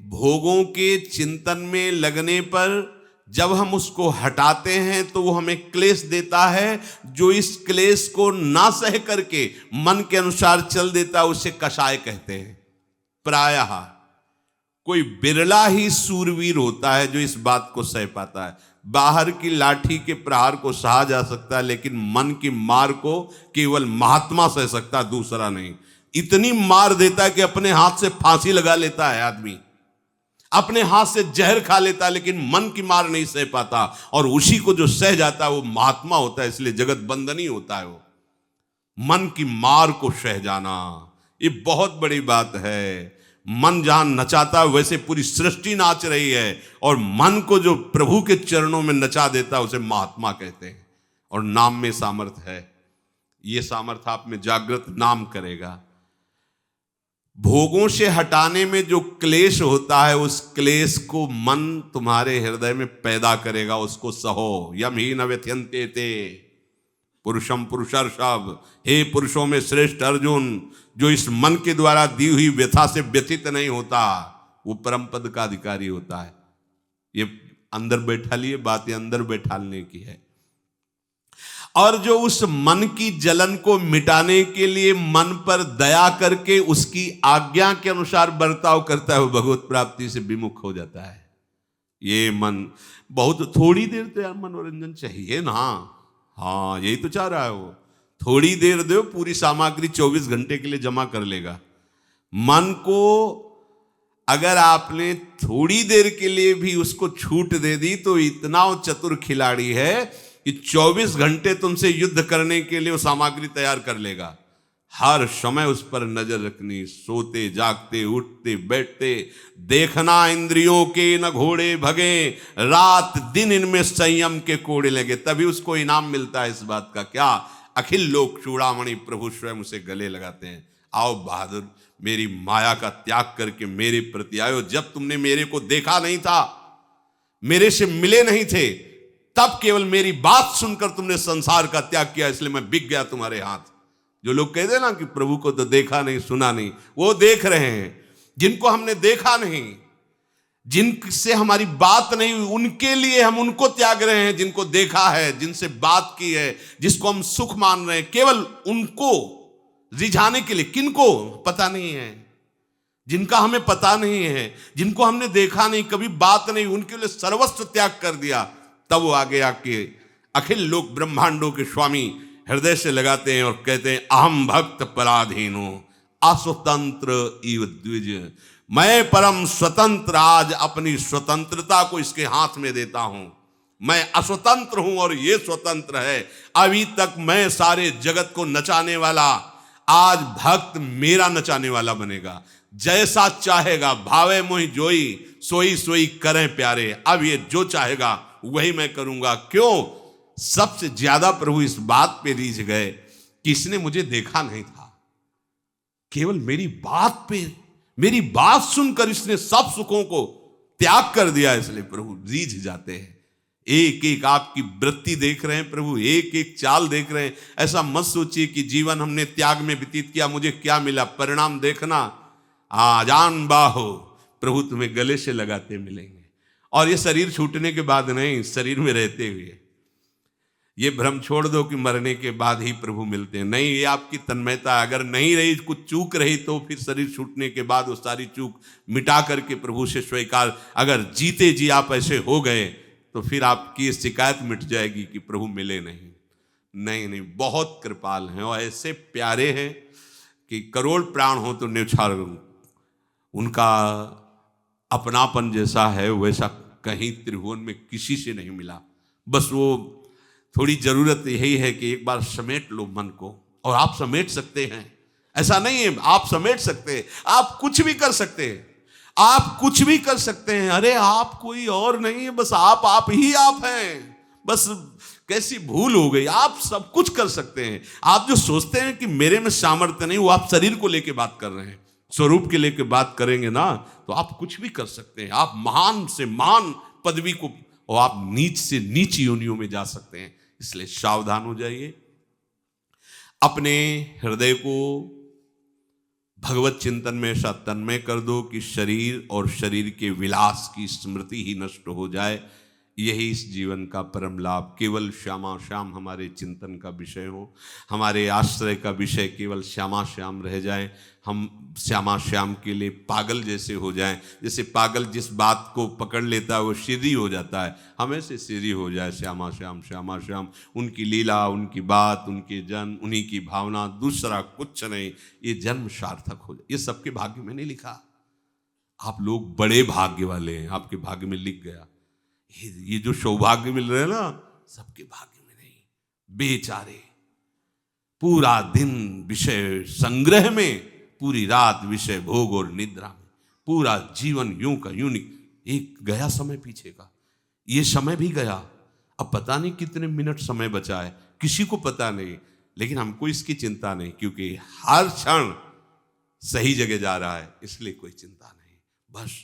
भोगों के चिंतन में लगने पर जब हम उसको हटाते हैं तो वो हमें क्लेश देता है, जो इस क्लेश को ना सह करके मन के अनुसार चल देता है उसे कषाय कहते हैं। प्रायः कोई बिरला ही सूरवीर होता है जो इस बात को सह पाता है। बाहर की लाठी के प्रहार को सहा जा सकता है, लेकिन मन की मार को केवल महात्मा सह सकता, दूसरा नहीं। इतनी मार देता है कि अपने हाथ से फांसी लगा लेता है आदमी, अपने हाथ से जहर खा लेता है, लेकिन मन की मार नहीं सह पाता, और उसी को जो सह जाता है वो महात्मा होता है। इसलिए जगत बंदनी होता है वो। मन की मार को सह जाना ये बहुत बड़ी बात है। मन जहां नचाता है वैसे पूरी सृष्टि नाच रही है, और मन को जो प्रभु के चरणों में नचा देता है उसे महात्मा कहते हैं। और नाम में सामर्थ्य है, ये सामर्थ्य आप में जागृत नाम करेगा। भोगों से हटाने में जो क्लेश होता है, उस क्लेश को मन तुम्हारे हृदय में पैदा करेगा, उसको सहो। यम ही न व्यथयन्ते ते पुरुषम पुरुषर्षभ, हे पुरुषों में श्रेष्ठ अर्जुन, जो इस मन के द्वारा दी हुई व्यथा से व्यथित नहीं होता, वो परम पद का अधिकारी होता है। ये अंदर बैठा लिए बात, ये अंदर बैठाने की है। और जो उस मन की जलन को मिटाने के लिए मन पर दया करके उसकी आज्ञा के अनुसार बर्ताव करता है, वो भगवत प्राप्ति से विमुख हो जाता है। ये मन बहुत थोड़ी देर तो यार मनोरंजन चाहिए ना, हाँ यही तो चाह रहा है वो। थोड़ी देर दो, पूरी सामग्री 24 घंटे के लिए जमा कर लेगा। मन को अगर आपने थोड़ी देर के लिए भी उसको छूट दे दी तो इतना वो चतुर खिलाड़ी है कि 24 घंटे तुमसे युद्ध करने के लिए वो सामग्री तैयार कर लेगा। हर समय उस पर नजर रखनी, सोते जागते उठते बैठते, देखना इंद्रियों के न घोड़े भगे, रात दिन इनमें संयम के कोड़े लगे, तभी उसको इनाम मिलता है। इस बात का क्या, अखिल लोक चूड़ामणि प्रभु स्वयं उसे गले लगाते हैं। आओ बहादुर, मेरी माया का त्याग करके मेरे प्रति आयो। जब तुमने मेरे को देखा नहीं था, मेरे से मिले नहीं थे, तब केवल मेरी बात सुनकर तुमने संसार का त्याग किया, इसलिए मैं बिक गया तुम्हारे हाथ। जो लोग कहते हैं ना कि प्रभु को तो देखा नहीं सुना नहीं, वो देख रहे हैं। जिनको हमने देखा नहीं, जिनसे हमारी बात नहीं हुई, उनके लिए हम उनको त्याग रहे हैं। जिनको देखा है, जिनसे बात की है, जिसको हम सुख मान रहे हैं, केवल उनको रिझाने के लिए। किनको पता नहीं है, जिनका हमें पता नहीं है, जिनको हमने देखा नहीं, कभी बात नहीं, उनके लिए सर्वस्व त्याग कर दिया। तब वो आगे आके अखिल लोक ब्रह्मांडों के स्वामी हृदय से लगाते हैं और कहते हैं, अहम भक्त पराधीनो अस्वतंत्र इव द्विज। मैं परम स्वतंत्र आज अपनी स्वतंत्रता को इसके हाथ में देता हूं। मैं अस्वतंत्र हूं और ये स्वतंत्र है। अभी तक मैं सारे जगत को नचाने वाला, आज भक्त मेरा नचाने वाला बनेगा। जैसा चाहेगा भावे मोहि जोई, सोई सोई करें प्यारे। अब ये जो चाहेगा वही मैं करूंगा। क्यों? सबसे ज्यादा प्रभु इस बात पे रीझ गए कि इसने मुझे देखा नहीं था, केवल मेरी बात पे, मेरी बात सुनकर इसने सब सुखों को त्याग कर दिया। इसलिए प्रभु रीझ जाते हैं। एक एक आपकी वृत्ति देख रहे हैं प्रभु, एक एक चाल देख रहे हैं। ऐसा मत सोचिए कि जीवन हमने त्याग में व्यतीत किया, मुझे क्या मिला। परिणाम देखना, आजान बाहो, प्रभु तुम्हें गले से लगाते मिलेंगे। और ये शरीर छूटने के बाद नहीं, शरीर में रहते हुए। ये भ्रम छोड़ दो कि मरने के बाद ही प्रभु मिलते हैं। नहीं, ये आपकी तन्मयता। अगर नहीं रही, कुछ चूक रही, तो फिर शरीर छूटने के बाद वो सारी चूक मिटा करके प्रभु से स्वीकार, अगर जीते जी आप ऐसे हो गए तो फिर आपकी शिकायत मिट जाएगी कि प्रभु मिले नहीं। नहीं नहीं, बहुत कृपाल हैं और ऐसे प्यारे हैं कि करोड़ प्राण हो तो न्यौछावर उनका अपनापन जैसा है वैसा कहीं त्रिभुवन में किसी से नहीं मिला। बस वो थोड़ी जरूरत यही है कि एक बार समेट लो मन को, और आप समेट सकते हैं। ऐसा नहीं है, आप समेट सकते हैं, आप कुछ भी कर सकते हैं, आप कुछ भी कर सकते हैं। अरे आप कोई और नहीं है, बस आप ही आप हैं। बस कैसी भूल हो गई, आप सब कुछ कर सकते हैं। आप जो सोचते हैं कि मेरे में सामर्थ्य नहीं, वो आप शरीर को लेके बात कर रहे हैं। स्वरूप के लेके बात करेंगे ना तो आप कुछ भी कर सकते हैं। आप महान से महान पदवी को, और आप नीच से नीच योनियों में जा सकते हैं। इसलिए सावधान हो जाइए, अपने हृदय को भगवत चिंतन में ऐसा तन्मय कर दो कि शरीर और शरीर के विलास की स्मृति ही नष्ट हो जाए। यही इस जीवन का परम लाभ। केवल श्यामा श्याम हमारे चिंतन का विषय हो, हमारे आश्रय का विषय केवल श्यामा श्याम रह जाए। हम श्यामा श्याम के लिए पागल जैसे हो जाएं। जैसे पागल जिस बात को पकड़ लेता है वो सीधी हो जाता है, हमें से सीधी हो जाए। श्यामा श्याम श्यामा श्याम, उनकी लीला, उनकी बात, उनके जन्म, उन्हीं की भावना, दूसरा कुछ नहीं। ये जन्म सार्थक हो जाए। ये सबके भाग्य में नहीं लिखा। आप लोग बड़े भाग्य वाले हैं, आपके भाग्य में लिख गया। ये जो सौभाग्य मिल रहे हैं ना, सबके भाग्य में नहीं। बेचारे पूरा दिन विषय संग्रह में, पूरी रात विषय भोग और निद्रा में, पूरा जीवन यूं का यूं एक गया समय पीछे का। ये समय भी गया, अब पता नहीं कितने मिनट समय बचा है, किसी को पता नहीं। लेकिन हमको इसकी चिंता नहीं, क्योंकि हर क्षण सही जगह जा रहा है, इसलिए कोई चिंता नहीं। बस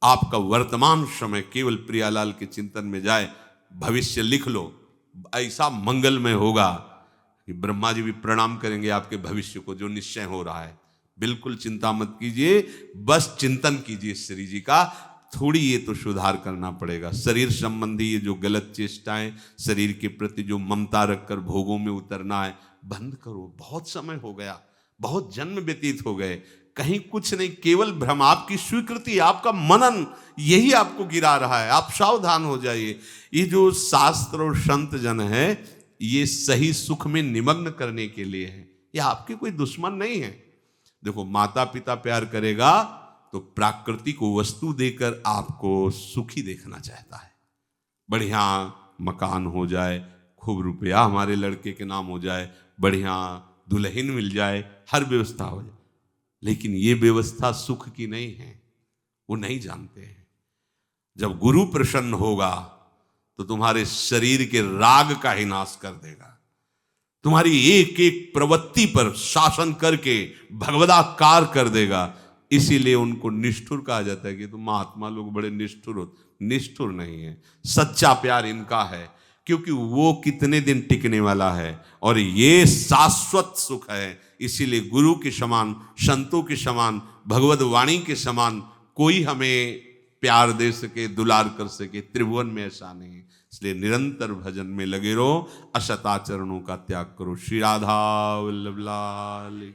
आपका वर्तमान समय केवल प्रियालाल के चिंतन में जाए। भविष्य लिख लो, ऐसा मंगलमय होगा कि ब्रह्मा जी भी प्रणाम करेंगे आपके भविष्य को, जो निश्चय हो रहा है। बिल्कुल चिंता मत कीजिए, बस चिंतन कीजिए श्री जी का। थोड़ी ये तो सुधार करना पड़ेगा। शरीर संबंधी ये जो गलत चेष्टाएं, शरीर के प्रति जो ममता रखकर भोगों में उतरना है, बंद करो। बहुत समय हो गया, बहुत जन्म व्यतीत हो गए, कहीं कुछ नहीं, केवल भ्रम। आपकी स्वीकृति, आपका मनन, यही आपको गिरा रहा है। आप सावधान हो जाइए। ये जो शास्त्र और संत जन है, ये सही सुख में निमग्न करने के लिए है, ये आपके कोई दुश्मन नहीं है। देखो, माता पिता प्यार करेगा तो प्राकृतिक वस्तु देकर आपको सुखी देखना चाहता है। बढ़िया मकान हो जाए, खूब रुपया हमारे लड़के के नाम हो जाए, बढ़िया दुल्हन मिल जाए, हर व्यवस्था हो जाए। लेकिन ये व्यवस्था सुख की नहीं है, वो नहीं जानते हैं। जब गुरु प्रसन्न होगा तो तुम्हारे शरीर के राग का ही नाश कर देगा। तुम्हारी एक एक प्रवृत्ति पर शासन करके भगवदाकार कर देगा। इसीलिए उनको निष्ठुर कहा जाता है कि तो महात्मा लोग बड़े निष्ठुर होते। निष्ठुर नहीं है, सच्चा प्यार इनका है, क्योंकि वो कितने दिन टिकने वाला है और ये शाश्वत सुख है। इसीलिए गुरु के समान, संतों के समान, भगवत वाणी के समान कोई हमें प्यार दे सके, दुलार कर सके, त्रिभुवन में ऐसा नहीं। इसलिए निरंतर भजन में लगे रहो, असत आचरणों का त्याग करो। श्री राधा वल्लभ लाल।